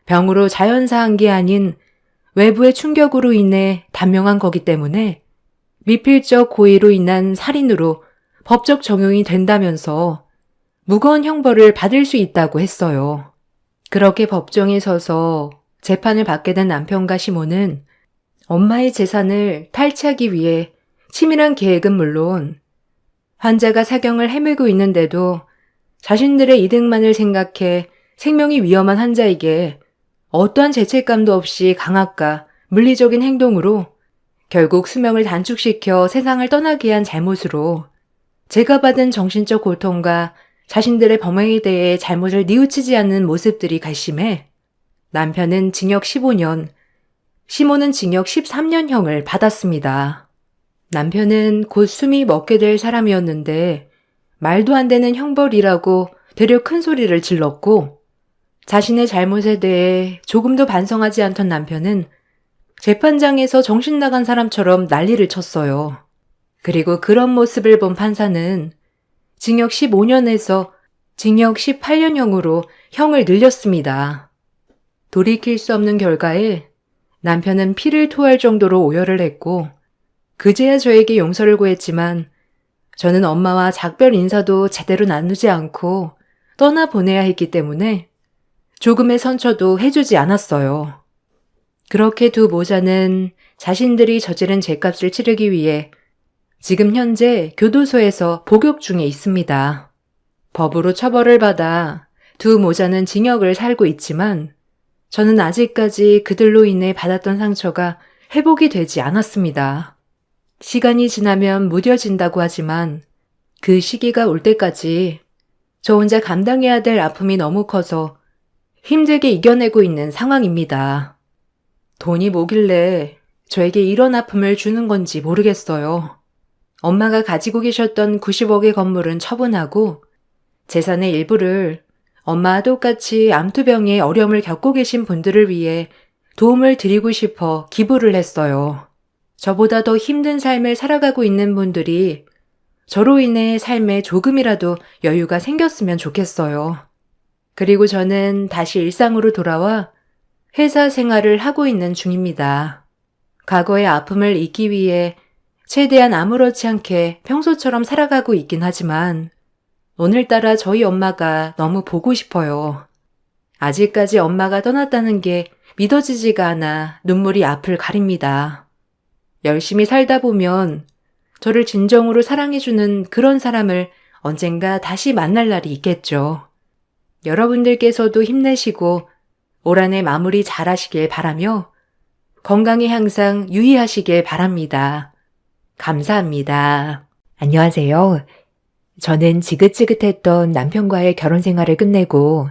병으로 자연사한 게 아닌 외부의 충격으로 인해 단명한 거기 때문에 미필적 고의로 인한 살인으로 법적 적용이 된다면서 무거운 형벌을 받을 수 있다고 했어요. 그렇게 법정에 서서 재판을 받게 된 남편과 시모는 엄마의 재산을 탈취하기 위해 치밀한 계획은 물론 환자가 사경을 헤매고 있는데도 자신들의 이득만을 생각해 생명이 위험한 환자에게 어떠한 죄책감도 없이 강압과 물리적인 행동으로 결국 수명을 단축시켜 세상을 떠나게 한 잘못으로 제가 받은 정신적 고통과 자신들의 범행에 대해 잘못을 뉘우치지 않는 모습들이 괘씸해 남편은 징역 15년, 시모는 징역 13년형을 받았습니다. 남편은 곧 숨이 먹게 될 사람이었는데 말도 안 되는 형벌이라고 되려 큰 소리를 질렀고 자신의 잘못에 대해 조금도 반성하지 않던 남편은 재판장에서 정신 나간 사람처럼 난리를 쳤어요. 그리고 그런 모습을 본 판사는 징역 15년에서 징역 18년형으로 형을 늘렸습니다. 돌이킬 수 없는 결과에 남편은 피를 토할 정도로 오열을 했고 그제야 저에게 용서를 구했지만 저는 엄마와 작별 인사도 제대로 나누지 않고 떠나보내야 했기 때문에 조금의 선처도 해주지 않았어요. 그렇게 두 모자는 자신들이 저지른 죄값을 치르기 위해 지금 현재 교도소에서 복역 중에 있습니다. 법으로 처벌을 받아 두 모자는 징역을 살고 있지만 저는 아직까지 그들로 인해 받았던 상처가 회복이 되지 않았습니다. 시간이 지나면 무뎌진다고 하지만 그 시기가 올 때까지 저 혼자 감당해야 될 아픔이 너무 커서 힘들게 이겨내고 있는 상황입니다. 돈이 뭐길래 저에게 이런 아픔을 주는 건지 모르겠어요. 엄마가 가지고 계셨던 90억의 건물은 처분하고 재산의 일부를 엄마와 똑같이 암투병의 어려움을 겪고 계신 분들을 위해 도움을 드리고 싶어 기부를 했어요. 저보다 더 힘든 삶을 살아가고 있는 분들이 저로 인해 삶에 조금이라도 여유가 생겼으면 좋겠어요. 그리고 저는 다시 일상으로 돌아와 회사 생활을 하고 있는 중입니다. 과거의 아픔을 잊기 위해 최대한 아무렇지 않게 평소처럼 살아가고 있긴 하지만 오늘따라 저희 엄마가 너무 보고 싶어요. 아직까지 엄마가 떠났다는 게 믿어지지가 않아 눈물이 앞을 가립니다. 열심히 살다 보면 저를 진정으로 사랑해주는 그런 사람을 언젠가 다시 만날 날이 있겠죠. 여러분들께서도 힘내시고 올 한해 마무리 잘 하시길 바라며 건강에 항상 유의하시길 바랍니다. 감사합니다. 안녕하세요. 저는 지긋지긋했던 남편과의 결혼 생활을 끝내고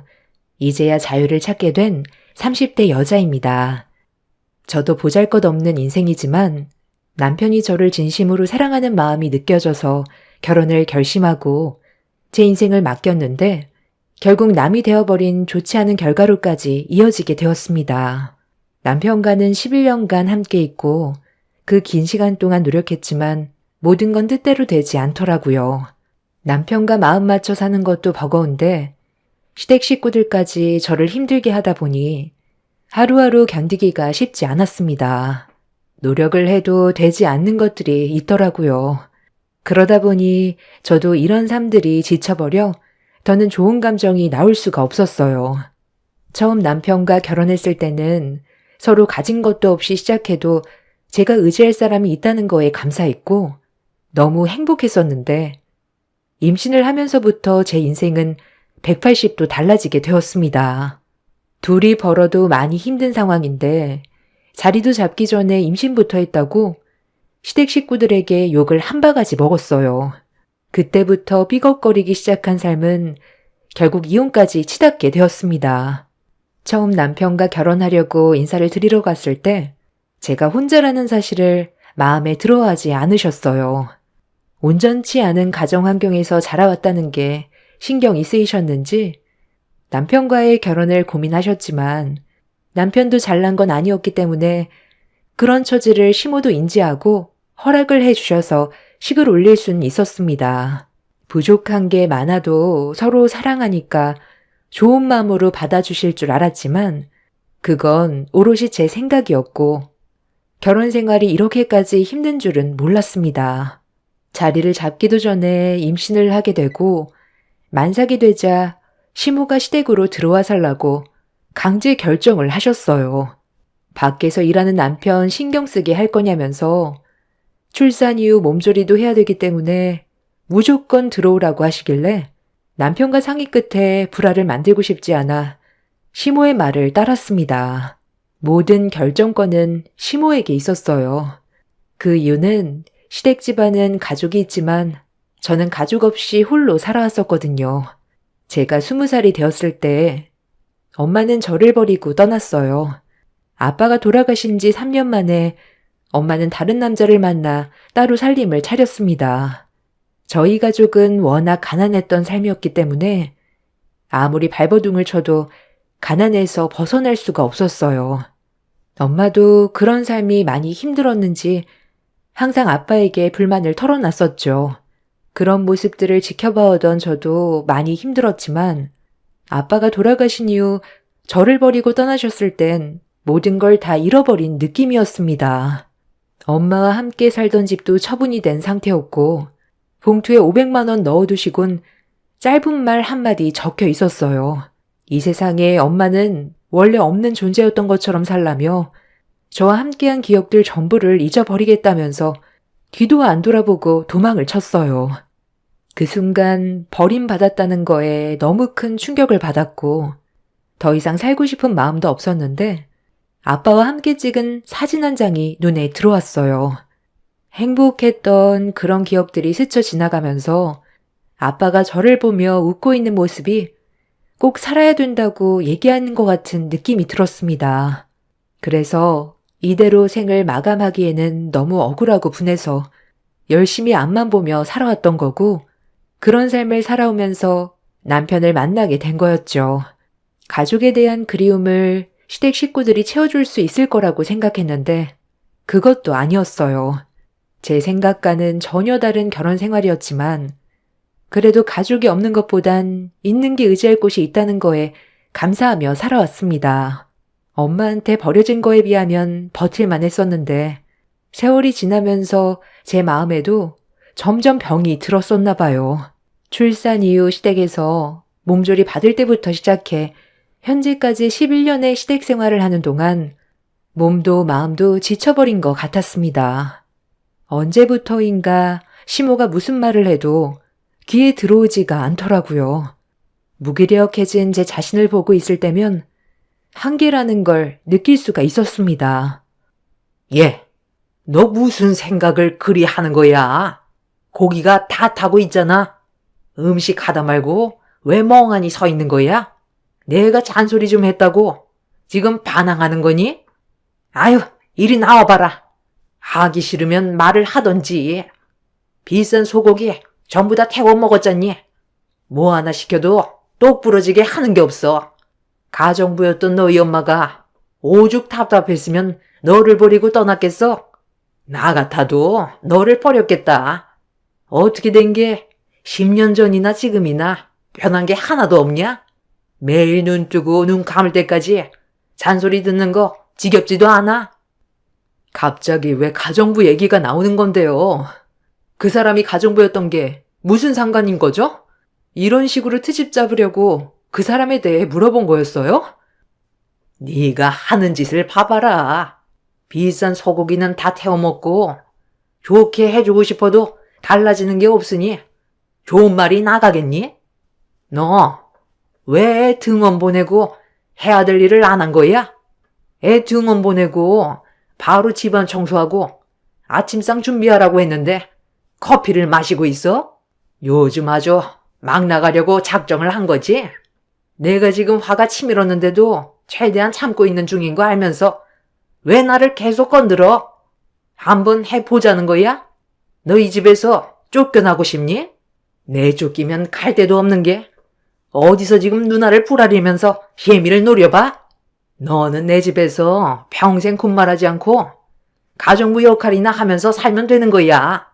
이제야 자유를 찾게 된 30대 여자입니다. 저도 보잘것없는 인생이지만 남편이 저를 진심으로 사랑하는 마음이 느껴져서 결혼을 결심하고 제 인생을 맡겼는데 결국 남이 되어버린 좋지 않은 결과로까지 이어지게 되었습니다. 남편과는 11년간 함께 있고 그 긴 시간 동안 노력했지만 모든 건 뜻대로 되지 않더라고요. 남편과 마음 맞춰 사는 것도 버거운데 시댁 식구들까지 저를 힘들게 하다 보니 하루하루 견디기가 쉽지 않았습니다. 노력을 해도 되지 않는 것들이 있더라고요. 그러다 보니 저도 이런 삶들이 지쳐버려 더는 좋은 감정이 나올 수가 없었어요. 처음 남편과 결혼했을 때는 서로 가진 것도 없이 시작해도 제가 의지할 사람이 있다는 거에 감사했고 너무 행복했었는데 임신을 하면서부터 제 인생은 180도 달라지게 되었습니다. 둘이 벌어도 많이 힘든 상황인데 자리도 잡기 전에 임신부터 했다고 시댁 식구들에게 욕을 한 바가지 먹었어요. 그때부터 삐걱거리기 시작한 삶은 결국 이혼까지 치닫게 되었습니다. 처음 남편과 결혼하려고 인사를 드리러 갔을 때 제가 혼자라는 사실을 마음에 들어하지 않으셨어요. 온전치 않은 가정 환경에서 자라왔다는 게 신경이 쓰이셨는지 남편과의 결혼을 고민하셨지만 남편도 잘난 건 아니었기 때문에 그런 처지를 시모도 인지하고 허락을 해주셔서 식을 올릴 수는 있었습니다. 부족한 게 많아도 서로 사랑하니까 좋은 마음으로 받아주실 줄 알았지만 그건 오롯이 제 생각이었고 결혼 생활이 이렇게까지 힘든 줄은 몰랐습니다. 자리를 잡기도 전에 임신을 하게 되고 만삭이 되자 시모가 시댁으로 들어와 살라고 강제 결정을 하셨어요. 밖에서 일하는 남편 신경 쓰게 할 거냐면서 출산 이후 몸조리도 해야 되기 때문에 무조건 들어오라고 하시길래 남편과 상의 끝에 불화를 만들고 싶지 않아 시모의 말을 따랐습니다. 모든 결정권은 시모에게 있었어요. 그 이유는 시댁 집안은 가족이 있지만 저는 가족 없이 홀로 살아왔었거든요. 제가 20살이 되었을 때 엄마는 저를 버리고 떠났어요. 아빠가 돌아가신 지 3년 만에 엄마는 다른 남자를 만나 따로 살림을 차렸습니다. 저희 가족은 워낙 가난했던 삶이었기 때문에 아무리 발버둥을 쳐도 가난에서 벗어날 수가 없었어요. 엄마도 그런 삶이 많이 힘들었는지 항상 아빠에게 불만을 털어놨었죠. 그런 모습들을 지켜봐오던 저도 많이 힘들었지만 아빠가 돌아가신 이후 저를 버리고 떠나셨을 땐 모든 걸 다 잃어버린 느낌이었습니다. 엄마와 함께 살던 집도 처분이 된 상태였고 봉투에 500만 원 넣어두시곤 짧은 말 한마디 적혀 있었어요. 이 세상에 엄마는 원래 없는 존재였던 것처럼 살라며 저와 함께한 기억들 전부를 잊어버리겠다면서 뒤도 안 돌아보고 도망을 쳤어요. 그 순간 버림받았다는 거에 너무 큰 충격을 받았고 더 이상 살고 싶은 마음도 없었는데 아빠와 함께 찍은 사진 한 장이 눈에 들어왔어요. 행복했던 그런 기억들이 스쳐 지나가면서 아빠가 저를 보며 웃고 있는 모습이 꼭 살아야 된다고 얘기하는 것 같은 느낌이 들었습니다. 그래서 이대로 생을 마감하기에는 너무 억울하고 분해서 열심히 앞만 보며 살아왔던 거고 그런 삶을 살아오면서 남편을 만나게 된 거였죠. 가족에 대한 그리움을 시댁 식구들이 채워줄 수 있을 거라고 생각했는데 그것도 아니었어요. 제 생각과는 전혀 다른 결혼 생활이었지만 그래도 가족이 없는 것보단 있는 게 의지할 곳이 있다는 거에 감사하며 살아왔습니다. 엄마한테 버려진 거에 비하면 버틸만 했었는데 세월이 지나면서 제 마음에도 점점 병이 들었었나 봐요. 출산 이후 시댁에서 몸조리 받을 때부터 시작해 현재까지 11년의 시댁 생활을 하는 동안 몸도 마음도 지쳐버린 것 같았습니다. 언제부터인가 시모가 무슨 말을 해도 귀에 들어오지가 않더라고요. 무기력해진 제 자신을 보고 있을 때면 한계라는 걸 느낄 수가 있었습니다. 얘, 너 무슨 생각을 그리 하는 거야? 고기가 다 타고 있잖아. 음식 하다 말고 왜 멍하니 서 있는 거야? 내가 잔소리 좀 했다고 지금 반항하는 거니? 아유, 이리 나와봐라. 하기 싫으면 말을 하던지. 비싼 소고기 전부 다 태워 먹었잖니. 뭐 하나 시켜도 똑 부러지게 하는 게 없어. 가정부였던 너희 엄마가 오죽 답답했으면 너를 버리고 떠났겠어? 나 같아도 너를 버렸겠다. 어떻게 된 게 10년 전이나 지금이나 변한 게 하나도 없냐? 매일 눈 뜨고 눈 감을 때까지 잔소리 듣는 거 지겹지도 않아? 갑자기 왜 가정부 얘기가 나오는 건데요? 그 사람이 가정부였던 게 무슨 상관인 거죠? 이런 식으로 트집 잡으려고 그 사람에 대해 물어본 거였어요? 네가 하는 짓을 봐봐라. 비싼 소고기는 다 태워 먹고 좋게 해주고 싶어도 달라지는 게 없으니 좋은 말이 나가겠니? 너 왜 등원 보내고 해야 될 일을 안 한 거야? 애 등원 보내고 바로 집안 청소하고 아침상 준비하라고 했는데 커피를 마시고 있어? 요즘 아주 막 나가려고 작정을 한 거지? 내가 지금 화가 치밀었는데도 최대한 참고 있는 중인 거 알면서 왜 나를 계속 건드려? 한번 해보자는 거야? 너희 집에서 쫓겨나고 싶니? 내쫓기면 갈 데도 없는 게 어디서 지금 누나를 부라리면서 혜미를 노려봐? 너는 내 집에서 평생 군말하지 않고 가정부 역할이나 하면서 살면 되는 거야.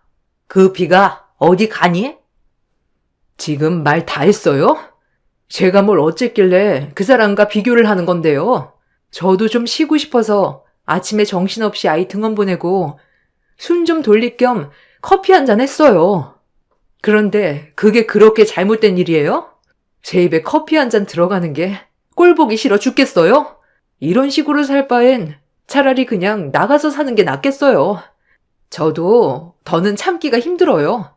그 피가 어디 가니? 지금 말 다 했어요? 제가 뭘 어쨌길래 그 사람과 비교를 하는 건데요. 저도 좀 쉬고 싶어서 아침에 정신없이 아이 등원 보내고 숨 좀 돌릴 겸 커피 한 잔 했어요. 그런데 그게 그렇게 잘못된 일이에요? 제 입에 커피 한 잔 들어가는 게 꼴 보기 싫어 죽겠어요? 이런 식으로 살 바엔 차라리 그냥 나가서 사는 게 낫겠어요. 저도 더는 참기가 힘들어요.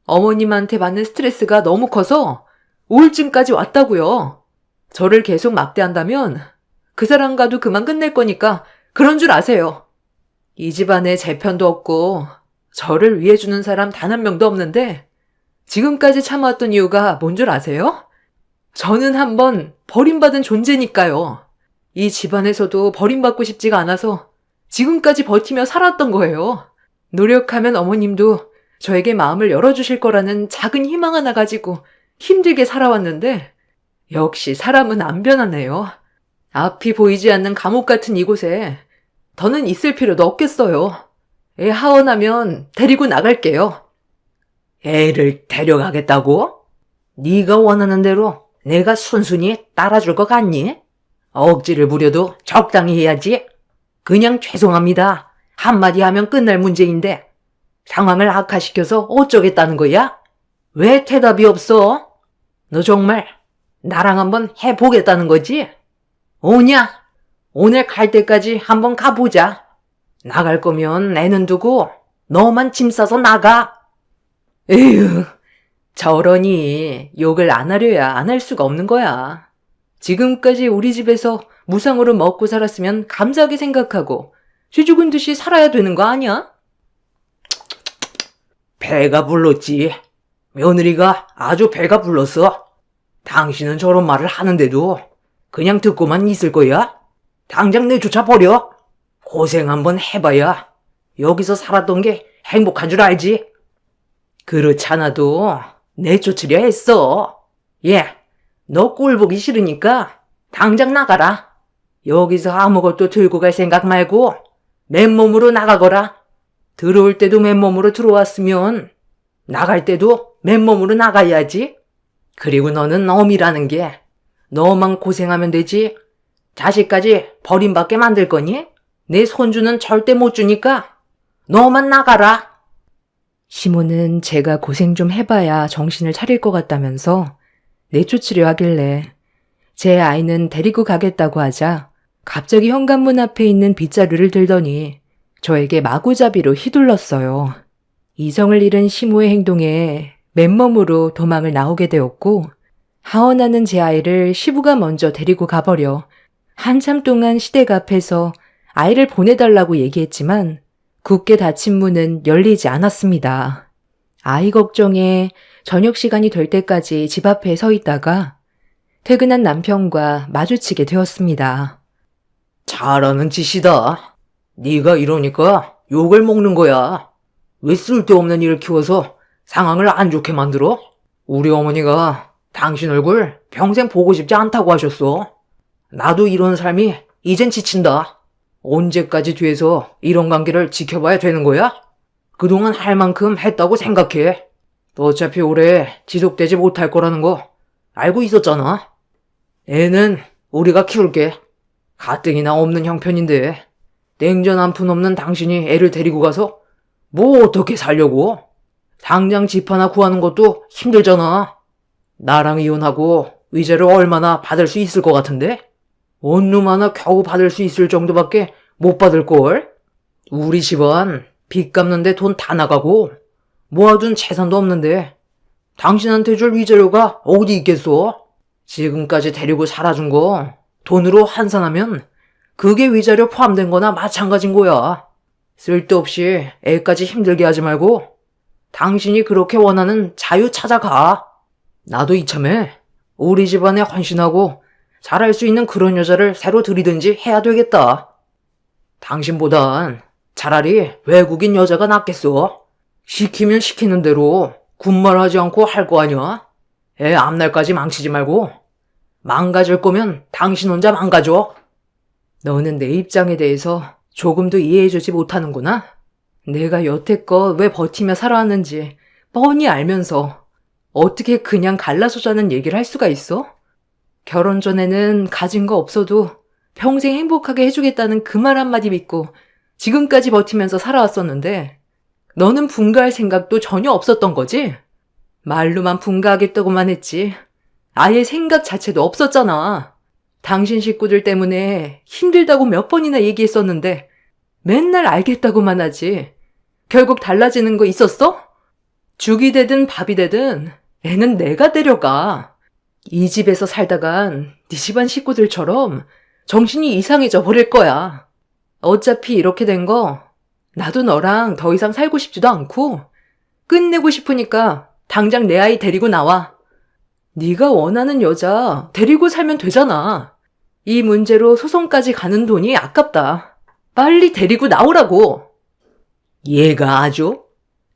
어머님한테 받는 스트레스가 너무 커서 우울증까지 왔다고요. 저를 계속 막대한다면 그 사람과도 그만 끝낼 거니까 그런 줄 아세요. 이 집안에 제 편도 없고 저를 위해주는 사람 단 한 명도 없는데 지금까지 참아왔던 이유가 뭔 줄 아세요? 저는 한번 버림받은 존재니까요. 이 집안에서도 버림받고 싶지가 않아서 지금까지 버티며 살았던 거예요. 노력하면 어머님도 저에게 마음을 열어주실 거라는 작은 희망 하나 가지고 힘들게 살아왔는데 역시 사람은 안 변하네요. 앞이 보이지 않는 감옥 같은 이곳에 더는 있을 필요도 없겠어요. 애 하원하면 데리고 나갈게요. 애를 데려가겠다고? 네가 원하는 대로 내가 순순히 따라줄 것 같니? 억지를 부려도 적당히 해야지. 그냥 죄송합니다. 한마디 하면 끝날 문제인데 상황을 악화시켜서 어쩌겠다는 거야? 왜 대답이 없어? 너 정말 나랑 한번 해보겠다는 거지? 오냐? 오늘 갈 때까지 한번 가보자. 나갈 거면 애는 두고 너만 짐 싸서 나가. 에휴, 저러니 욕을 안 하려야 안 할 수가 없는 거야. 지금까지 우리 집에서 무상으로 먹고 살았으면 감사하게 생각하고 쥐 죽은 듯이 살아야 되는 거 아니야? 배가 불렀지. 며느리가 아주 배가 불렀어. 당신은 저런 말을 하는데도 그냥 듣고만 있을 거야? 당장 내쫓아 버려. 고생 한번 해봐야 여기서 살았던 게 행복한 줄 알지? 그렇잖아도 내쫓으려 했어. 너 꼴 보기 싫으니까 당장 나가라. 여기서 아무것도 들고 갈 생각 말고 맨몸으로 나가거라. 들어올 때도 맨몸으로 들어왔으면 나갈 때도 맨몸으로 나가야지. 그리고 너는 어미라는 게 너만 고생하면 되지. 자식까지 버림받게 만들 거니? 내 손주는 절대 못 주니까 너만 나가라. 시모는 제가 고생 좀 해봐야 정신을 차릴 것 같다면서 내쫓으려 하길래 제 아이는 데리고 가겠다고 하자 갑자기 현관문 앞에 있는 빗자루를 들더니 저에게 마구잡이로 휘둘렀어요. 이성을 잃은 시모의 행동에 맨몸으로 도망을 나오게 되었고 하원하는 제 아이를 시부가 먼저 데리고 가버려 한참 동안 시댁 앞에서 아이를 보내달라고 얘기했지만 굳게 닫힌 문은 열리지 않았습니다. 아이 걱정에 저녁 시간이 될 때까지 집 앞에 서 있다가 퇴근한 남편과 마주치게 되었습니다. 잘하는 짓이다. 네가 이러니까 욕을 먹는 거야. 왜 쓸데없는 일을 키워서 상황을 안 좋게 만들어? 우리 어머니가 당신 얼굴 평생 보고 싶지 않다고 하셨어. 나도 이런 삶이 이젠 지친다. 언제까지 뒤에서 이런 관계를 지켜봐야 되는 거야? 그동안 할 만큼 했다고 생각해. 어차피 오래 지속되지 못할 거라는 거 알고 있었잖아. 애는 우리가 키울게. 가뜩이나 없는 형편인데 냉전 한 푼 없는 당신이 애를 데리고 가서 뭐 어떻게 살려고? 당장 집 하나 구하는 것도 힘들잖아. 나랑 이혼하고 위자료 얼마나 받을 수 있을 것 같은데? 원룸 하나 겨우 받을 수 있을 정도밖에 못 받을걸? 우리 집안 빚 갚는데 돈 다 나가고 모아둔 재산도 없는데 당신한테 줄 위자료가 어디 있겠어? 지금까지 데리고 살아준 거 돈으로 환산하면 그게 위자료 포함된 거나 마찬가지인 거야. 쓸데없이 애까지 힘들게 하지 말고 당신이 그렇게 원하는 자유 찾아가. 나도 이참에 우리 집안에 헌신하고 잘할 수 있는 그런 여자를 새로 들이든지 해야 되겠다. 당신보단 차라리 외국인 여자가 낫겠어. 시키면 시키는 대로 군말하지 않고 할 거 아니야? 애 앞날까지 망치지 말고 망가질 거면 당신 혼자 망가져. 너는 내 입장에 대해서 조금도 이해해주지 못하는구나. 내가 여태껏 왜 버티며 살아왔는지 뻔히 알면서 어떻게 그냥 갈라서자는 얘기를 할 수가 있어? 결혼 전에는 가진 거 없어도 평생 행복하게 해주겠다는 그 말 한마디 믿고 지금까지 버티면서 살아왔었는데 너는 분가할 생각도 전혀 없었던 거지? 말로만 분가하겠다고만 했지. 아예 생각 자체도 없었잖아. 당신 식구들 때문에 힘들다고 몇 번이나 얘기했었는데 맨날 알겠다고만 하지. 결국 달라지는 거 있었어? 죽이 되든 밥이 되든 애는 내가 데려가. 이 집에서 살다간 네 집안 식구들처럼 정신이 이상해져 버릴 거야. 어차피 이렇게 된 거 나도 너랑 더 이상 살고 싶지도 않고 끝내고 싶으니까 당장 내 아이 데리고 나와. 네가 원하는 여자 데리고 살면 되잖아. 이 문제로 소송까지 가는 돈이 아깝다. 빨리 데리고 나오라고. 얘가 아주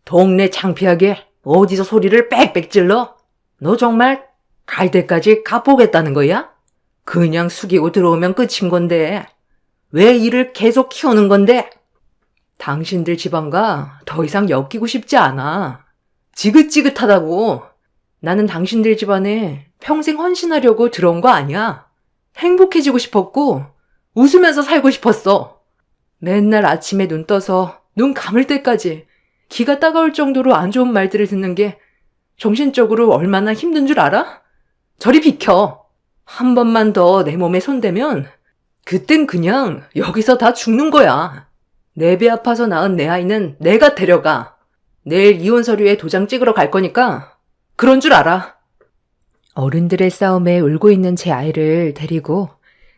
동네 창피하게 어디서 소리를 빽빽 질러? 너 정말 갈 때까지 가보겠다는 거야? 그냥 숙이고 들어오면 끝인 건데 왜 이를 계속 키우는 건데? 당신들 집안과 더 이상 엮이고 싶지 않아. 지긋지긋하다고. 나는 당신들 집안에 평생 헌신하려고 들어온 거 아니야. 행복해지고 싶었고 웃으면서 살고 싶었어. 맨날 아침에 눈 떠서 눈 감을 때까지 기가 따가울 정도로 안 좋은 말들을 듣는 게 정신적으로 얼마나 힘든 줄 알아? 저리 비켜. 한 번만 더 내 몸에 손대면 그땐 그냥 여기서 다 죽는 거야. 내 배 아파서 낳은 내 아이는 내가 데려가. 내일 이혼 서류에 도장 찍으러 갈 거니까 그런 줄 알아. 어른들의 싸움에 울고 있는 제 아이를 데리고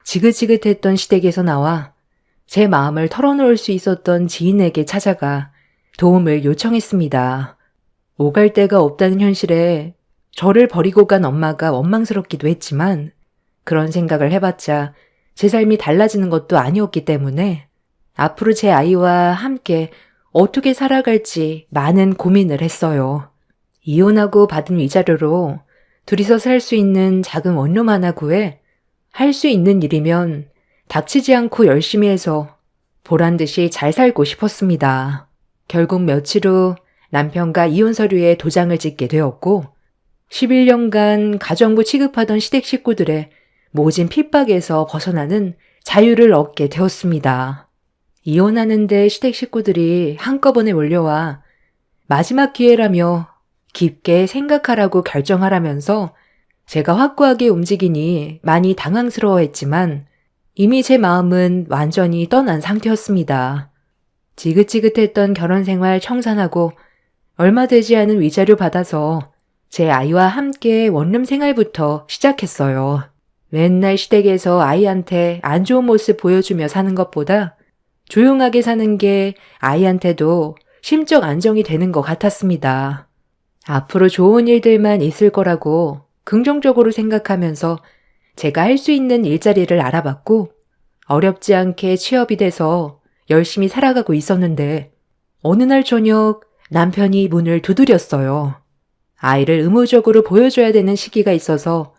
지긋지긋했던 시댁에서 나와 제 마음을 털어놓을 수 있었던 지인에게 찾아가 도움을 요청했습니다. 오갈 데가 없다는 현실에 저를 버리고 간 엄마가 원망스럽기도 했지만 그런 생각을 해봤자 제 삶이 달라지는 것도 아니었기 때문에 앞으로 제 아이와 함께 어떻게 살아갈지 많은 고민을 했어요. 이혼하고 받은 위자료로 둘이서 살 수 있는 작은 원룸 하나 구해 할 수 있는 일이면 닥치지 않고 열심히 해서 보란듯이 잘 살고 싶었습니다. 결국 며칠 후 남편과 이혼 서류에 도장을 찍게 되었고 11년간 가정부 취급하던 시댁 식구들의 모진 핍박에서 벗어나는 자유를 얻게 되었습니다. 이혼하는데 시댁 식구들이 한꺼번에 몰려와 마지막 기회라며 깊게 생각하라고 결정하라면서 제가 확고하게 움직이니 많이 당황스러워했지만 이미 제 마음은 완전히 떠난 상태였습니다. 지긋지긋했던 결혼 생활 청산하고 얼마 되지 않은 위자료 받아서 제 아이와 함께 원룸 생활부터 시작했어요. 맨날 시댁에서 아이한테 안 좋은 모습 보여주며 사는 것보다 조용하게 사는 게 아이한테도 심적 안정이 되는 것 같았습니다. 앞으로 좋은 일들만 있을 거라고 긍정적으로 생각하면서 제가 할 수 있는 일자리를 알아봤고 어렵지 않게 취업이 돼서 열심히 살아가고 있었는데 어느 날 저녁 남편이 문을 두드렸어요. 아이를 의무적으로 보여줘야 되는 시기가 있어서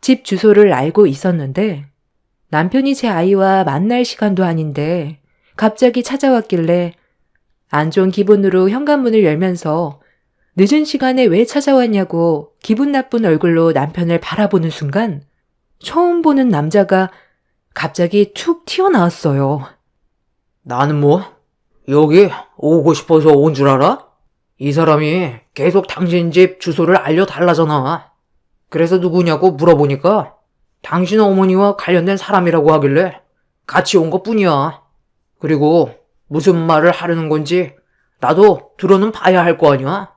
집 주소를 알고 있었는데 남편이 제 아이와 만날 시간도 아닌데 갑자기 찾아왔길래 안 좋은 기분으로 현관문을 열면서 늦은 시간에 왜 찾아왔냐고 기분 나쁜 얼굴로 남편을 바라보는 순간 처음 보는 남자가 갑자기 툭 튀어나왔어요. 나는 뭐 여기 오고 싶어서 온 줄 알아? 이 사람이 계속 당신 집 주소를 알려달라잖아. 그래서 누구냐고 물어보니까 당신 어머니와 관련된 사람이라고 하길래 같이 온 것뿐이야. 그리고 무슨 말을 하려는 건지 나도 들어는 봐야 할 거 아니야?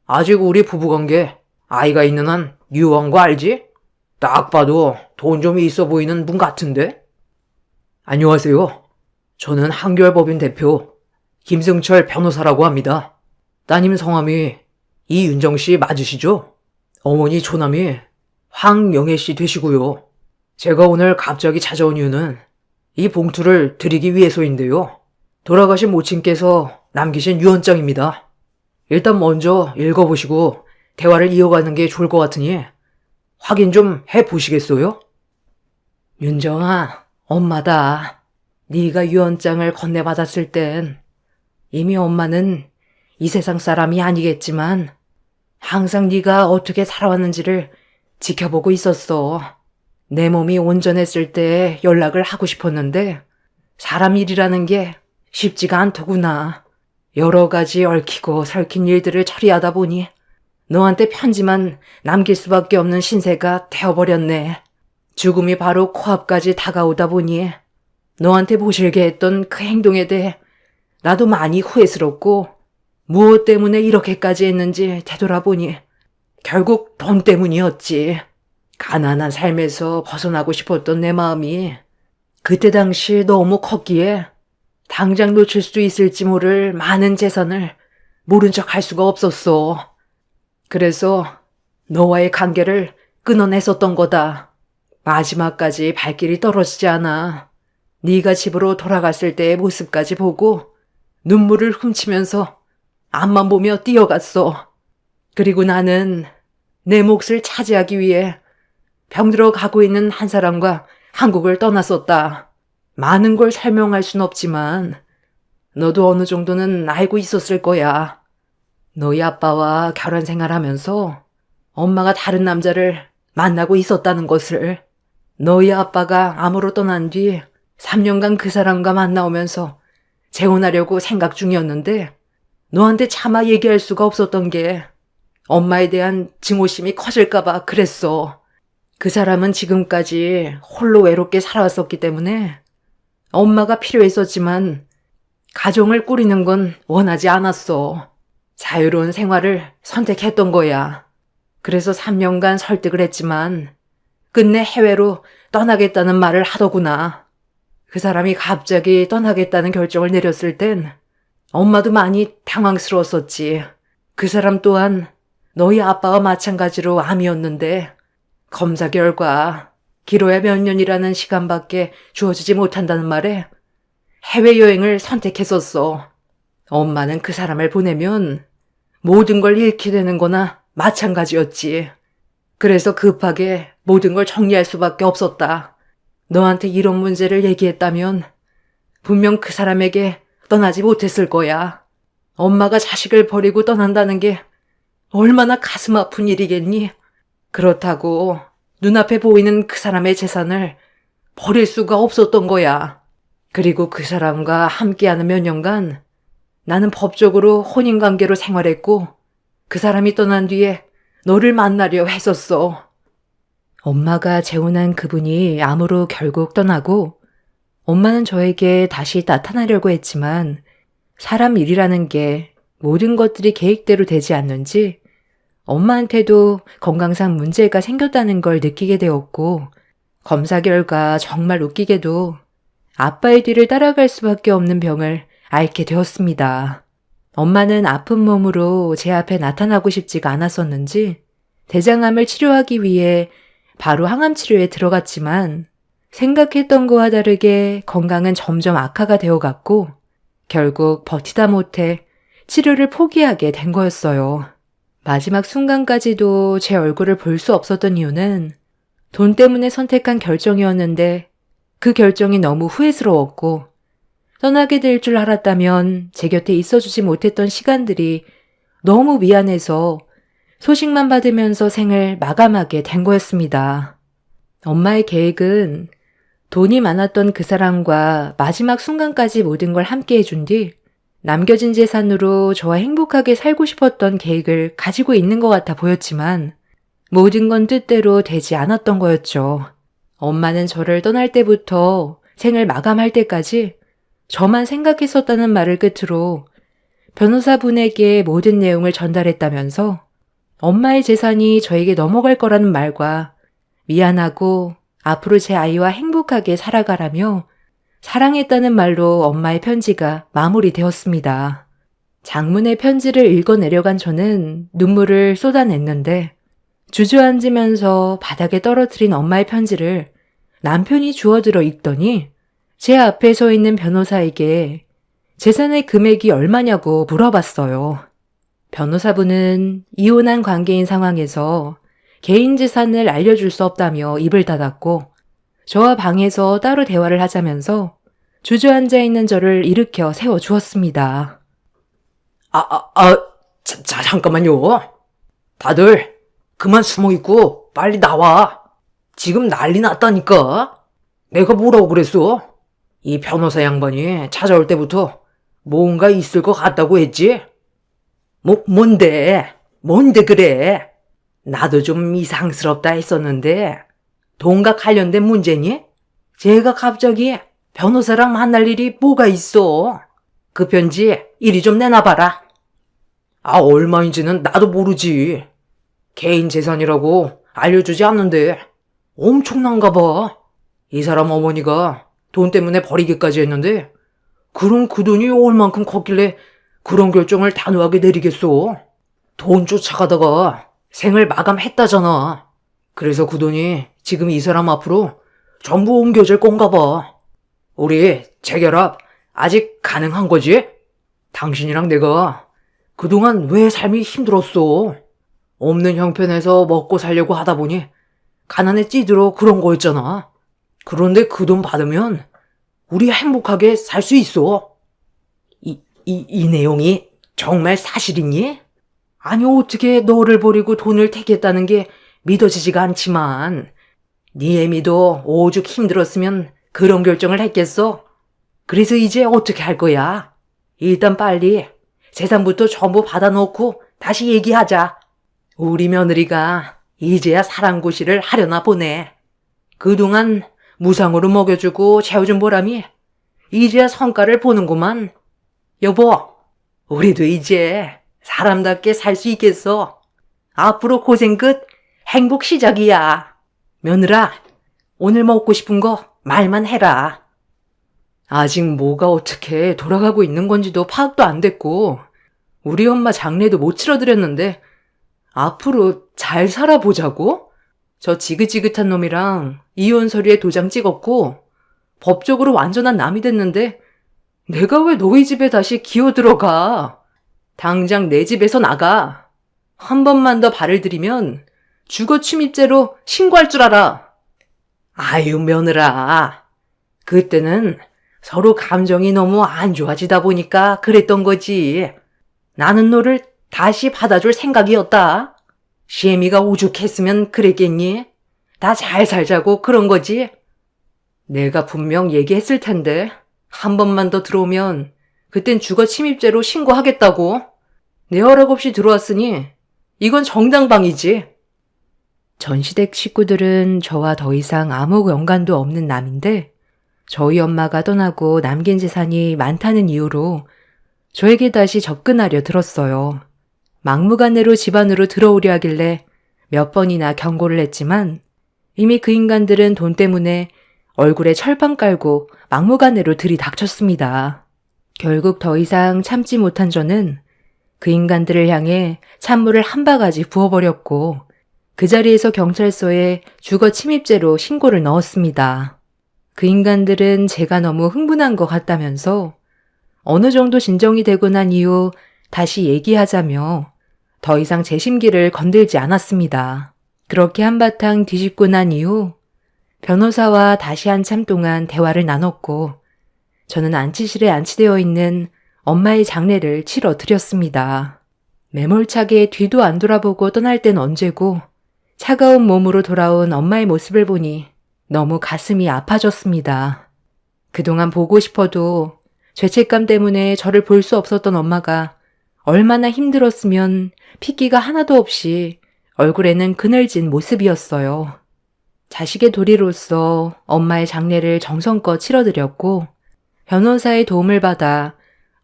아직 우리 부부관계 아이가 있는 한 유효한 거 알지? 딱 봐도 돈 좀 있어 보이는 분 같은데? 안녕하세요. 저는 한결법인 대표 김승철 변호사라고 합니다. 따님 성함이 이윤정 씨 맞으시죠? 어머니 조남이 황영애 씨 되시고요. 제가 오늘 갑자기 찾아온 이유는 이 봉투를 드리기 위해서인데요. 돌아가신 모친께서 남기신 유언장입니다. 일단 먼저 읽어보시고 대화를 이어가는 게 좋을 것 같으니 확인 좀 해보시겠어요? 윤정아, 엄마다. 네가 유언장을 건네받았을 땐 이미 엄마는 이 세상 사람이 아니겠지만 항상 네가 어떻게 살아왔는지를 지켜보고 있었어. 내 몸이 온전했을 때 연락을 하고 싶었는데 사람 일이라는 게 쉽지가 않더구나. 여러 가지 얽히고 설킨 일들을 처리하다 보니 너한테 편지만 남길 수밖에 없는 신세가 되어버렸네. 죽음이 바로 코앞까지 다가오다 보니 너한테 모실게 했던 그 행동에 대해 나도 많이 후회스럽고 무엇 때문에 이렇게까지 했는지 되돌아보니 결국 돈 때문이었지. 가난한 삶에서 벗어나고 싶었던 내 마음이 그때 당시 너무 컸기에 당장 놓칠 수 있을지 모를 많은 재산을 모른 척 할 수가 없었어. 그래서 너와의 관계를 끊어냈었던 거다. 마지막까지 발길이 떨어지지 않아. 네가 집으로 돌아갔을 때의 모습까지 보고 눈물을 훔치면서 앞만 보며 뛰어갔어. 그리고 나는 내 몫을 차지하기 위해 병들어 가고 있는 한 사람과 한국을 떠났었다. 많은 걸 설명할 순 없지만 너도 어느 정도는 알고 있었을 거야. 너희 아빠와 결혼 생활하면서 엄마가 다른 남자를 만나고 있었다는 것을. 너희 아빠가 암으로 떠난 뒤 3년간 그 사람과 만나오면서 재혼하려고 생각 중이었는데 너한테 차마 얘기할 수가 없었던 게 엄마에 대한 증오심이 커질까봐 그랬어. 그 사람은 지금까지 홀로 외롭게 살아왔었기 때문에 엄마가 필요했었지만 가정을 꾸리는 건 원하지 않았어. 자유로운 생활을 선택했던 거야. 그래서 3년간 설득을 했지만 끝내 해외로 떠나겠다는 말을 하더구나. 그 사람이 갑자기 떠나겠다는 결정을 내렸을 땐 엄마도 많이 당황스러웠었지. 그 사람 또한 너희 아빠와 마찬가지로 암이었는데 검사 결과 길어야 몇 년이라는 시간밖에 주어지지 못한다는 말에 해외여행을 선택했었어. 엄마는 그 사람을 보내면 모든 걸 잃게 되는 거나 마찬가지였지. 그래서 급하게 모든 걸 정리할 수밖에 없었다. 너한테 이런 문제를 얘기했다면 분명 그 사람에게 떠나지 못했을 거야. 엄마가 자식을 버리고 떠난다는 게 얼마나 가슴 아픈 일이겠니? 그렇다고 눈앞에 보이는 그 사람의 재산을 버릴 수가 없었던 거야. 그리고 그 사람과 함께하는 몇 년간 나는 법적으로 혼인관계로 생활했고 그 사람이 떠난 뒤에 너를 만나려 했었어. 엄마가 재혼한 그분이 암으로 결국 떠나고 엄마는 저에게 다시 나타나려고 했지만 사람 일이라는 게 모든 것들이 계획대로 되지 않는지 엄마한테도 건강상 문제가 생겼다는 걸 느끼게 되었고 검사 결과 정말 웃기게도 아빠의 뒤를 따라갈 수밖에 없는 병을 앓게 되었습니다. 엄마는 아픈 몸으로 제 앞에 나타나고 싶지가 않았었는지 대장암을 치료하기 위해 바로 항암 치료에 들어갔지만 생각했던 거와 다르게 건강은 점점 악화가 되어갔고 결국 버티다 못해 치료를 포기하게 된 거였어요. 마지막 순간까지도 제 얼굴을 볼 수 없었던 이유는 돈 때문에 선택한 결정이었는데 그 결정이 너무 후회스러웠고 떠나게 될 줄 알았다면 제 곁에 있어주지 못했던 시간들이 너무 미안해서 소식만 받으면서 생을 마감하게 된 거였습니다. 엄마의 계획은 돈이 많았던 그 사람과 마지막 순간까지 모든 걸 함께 해준 뒤 남겨진 재산으로 저와 행복하게 살고 싶었던 계획을 가지고 있는 것 같아 보였지만 모든 건 뜻대로 되지 않았던 거였죠. 엄마는 저를 떠날 때부터 생을 마감할 때까지 저만 생각했었다는 말을 끝으로 변호사분에게 모든 내용을 전달했다면서 엄마의 재산이 저에게 넘어갈 거라는 말과 미안하고 앞으로 제 아이와 행복하게 살아가라며 사랑했다는 말로 엄마의 편지가 마무리되었습니다. 장문의 편지를 읽어내려간 저는 눈물을 쏟아냈는데 주저앉으면서 바닥에 떨어뜨린 엄마의 편지를 남편이 주워들어 읽더니 제 앞에 서 있는 변호사에게 재산의 금액이 얼마냐고 물어봤어요. 변호사분은 이혼한 관계인 상황에서 개인 재산을 알려줄 수 없다며 입을 닫았고 저와 방에서 따로 대화를 하자면서 주저앉아 있는 저를 일으켜 세워주었습니다. 잠깐만요. 다들 그만 숨어있고 빨리 나와. 지금 난리 났다니까. 내가 뭐라고 그랬어? 이 변호사 양반이 찾아올 때부터 뭔가 있을 것 같다고 했지? 뭔데 그래? 나도 좀 이상스럽다 했었는데 돈과 관련된 문제니? 제가 갑자기 변호사랑 만날 일이 뭐가 있어? 그 편지 이리 좀 내놔봐라. 얼마인지는 나도 모르지. 개인 재산이라고 알려주지 않는데 엄청난가 봐. 이 사람 어머니가 돈 때문에 버리기까지 했는데 그럼 그 돈이 얼만큼 컸길래 그런 결정을 단호하게 내리겠어? 돈 쫓아가다가 생을 마감했다잖아. 그래서 그 돈이 지금 이 사람 앞으로 전부 옮겨질 건가 봐. 우리 재결합 아직 가능한 거지? 당신이랑 내가 그동안 왜 삶이 힘들었어? 없는 형편에서 먹고 살려고 하다 보니 가난에 찌들어 그런 거였잖아. 그런데 그 돈 받으면 우리 행복하게 살 수 있어. 이 내용이 정말 사실이니? 아니, 어떻게 너를 버리고 돈을 택했다는 게 믿어지지가 않지만 네 애미도 오죽 힘들었으면 그런 결정을 했겠어? 그래서 이제 어떻게 할 거야? 일단 빨리 재산부터 전부 받아놓고 다시 얘기하자. 우리 며느리가 이제야 사랑고시를 하려나 보네. 그동안 무상으로 먹여주고 채워준 보람이 이제야 성과를 보는구만. 여보, 우리도 이제 사람답게 살 수 있겠어. 앞으로 고생 끝, 행복 시작이야. 며느라, 오늘 먹고 싶은 거 말만 해라. 아직 뭐가 어떻게 돌아가고 있는 건지도 파악도 안 됐고 우리 엄마 장례도 못 치러드렸는데 앞으로 잘 살아보자고? 저 지긋지긋한 놈이랑 이혼 서류에 도장 찍었고 법적으로 완전한 남이 됐는데 내가 왜 너희 집에 다시 기어 들어가? 당장 내 집에서 나가. 한 번만 더 발을 들이면 주거 침입죄로 신고할 줄 알아. 아유, 며느라. 그때는 서로 감정이 너무 안 좋아지다 보니까 그랬던 거지. 나는 너를 다시 받아줄 생각이었다. 시애미가 오죽했으면 그랬겠니? 다 잘 살자고 그런 거지. 내가 분명 얘기했을 텐데 한 번만 더 들어오면 그땐 주거 침입죄로 신고하겠다고. 내 허락 없이 들어왔으니 이건 정당방위지. 전시댁 식구들은 저와 더 이상 아무 연관도 없는 남인데 저희 엄마가 떠나고 남긴 재산이 많다는 이유로 저에게 다시 접근하려 들었어요. 막무가내로 집안으로 들어오려 하길래 몇 번이나 경고를 했지만 이미 그 인간들은 돈 때문에 얼굴에 철판 깔고 막무가내로 들이닥쳤습니다. 결국 더 이상 참지 못한 저는 그 인간들을 향해 찬물을 한 바가지 부어버렸고 그 자리에서 경찰서에 주거 침입죄로 신고를 넣었습니다. 그 인간들은 제가 너무 흥분한 것 같다면서 어느 정도 진정이 되고 난 이후 다시 얘기하자며 더 이상 제 심기를 건들지 않았습니다. 그렇게 한바탕 뒤집고 난 이후 변호사와 다시 한참 동안 대화를 나눴고 저는 안치실에 안치되어 있는 엄마의 장례를 치러 드렸습니다. 매몰차게 뒤도 안 돌아보고 떠날 땐 언제고 차가운 몸으로 돌아온 엄마의 모습을 보니 너무 가슴이 아파졌습니다. 그동안 보고 싶어도 죄책감 때문에 저를 볼 수 없었던 엄마가 얼마나 힘들었으면 핏기가 하나도 없이 얼굴에는 그늘진 모습이었어요. 자식의 도리로서 엄마의 장례를 정성껏 치러드렸고 변호사의 도움을 받아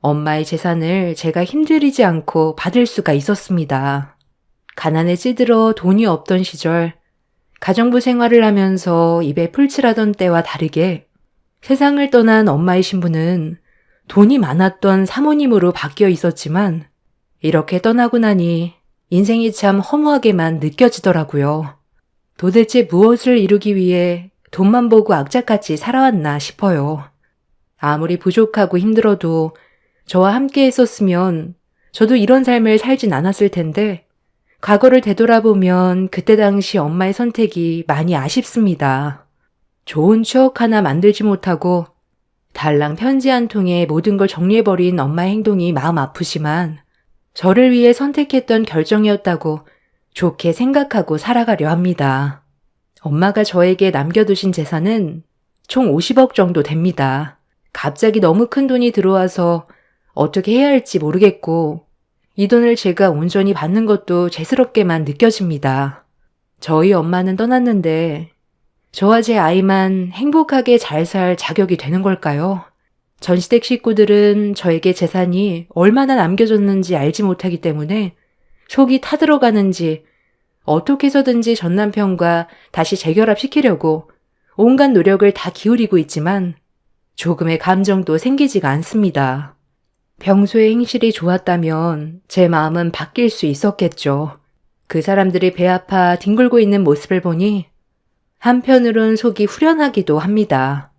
엄마의 재산을 제가 힘들이지 않고 받을 수가 있었습니다. 가난에 찌들어 돈이 없던 시절 가정부 생활을 하면서 입에 풀칠하던 때와 다르게 세상을 떠난 엄마의 신분은 돈이 많았던 사모님으로 바뀌어 있었지만 이렇게 떠나고 나니 인생이 참 허무하게만 느껴지더라고요. 도대체 무엇을 이루기 위해 돈만 보고 악착같이 살아왔나 싶어요. 아무리 부족하고 힘들어도 저와 함께 했었으면 저도 이런 삶을 살진 않았을 텐데 과거를 되돌아보면 그때 당시 엄마의 선택이 많이 아쉽습니다. 좋은 추억 하나 만들지 못하고 달랑 편지 한 통에 모든 걸 정리해버린 엄마의 행동이 마음 아프지만 저를 위해 선택했던 결정이었다고 좋게 생각하고 살아가려 합니다. 엄마가 저에게 남겨두신 재산은 총 50억 정도 됩니다. 갑자기 너무 큰 돈이 들어와서 어떻게 해야 할지 모르겠고 이 돈을 제가 온전히 받는 것도 죄스럽게만 느껴집니다. 저희 엄마는 떠났는데 저와 제 아이만 행복하게 잘 살 자격이 되는 걸까요? 전시댁 식구들은 저에게 재산이 얼마나 남겨졌는지 알지 못하기 때문에 속이 타들어가는지 어떻게 해서든지 전 남편과 다시 재결합시키려고 온갖 노력을 다 기울이고 있지만 조금의 감정도 생기지가 않습니다. 평소에 행실이 좋았다면 제 마음은 바뀔 수 있었겠죠. 그 사람들이 배 아파 뒹굴고 있는 모습을 보니 한편으론 속이 후련하기도 합니다.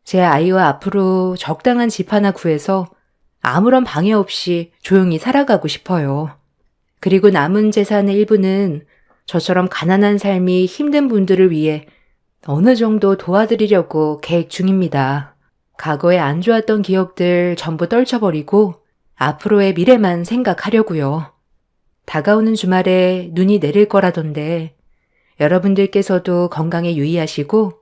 제 아이와 앞으로 적당한 집 하나 구해서 아무런 방해 없이 조용히 살아가고 싶어요. 그리고 남은 재산의 일부는 저처럼 가난한 삶이 힘든 분들을 위해 어느 정도 도와드리려고 계획 중입니다. 과거에 안 좋았던 기억들 전부 떨쳐버리고 앞으로의 미래만 생각하려고요. 다가오는 주말에 눈이 내릴 거라던데 여러분들께서도 건강에 유의하시고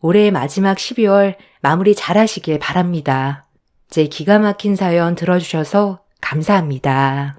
올해의 마지막 12월 마무리 잘 하시길 바랍니다. 제 기가 막힌 사연 들어주셔서 감사합니다.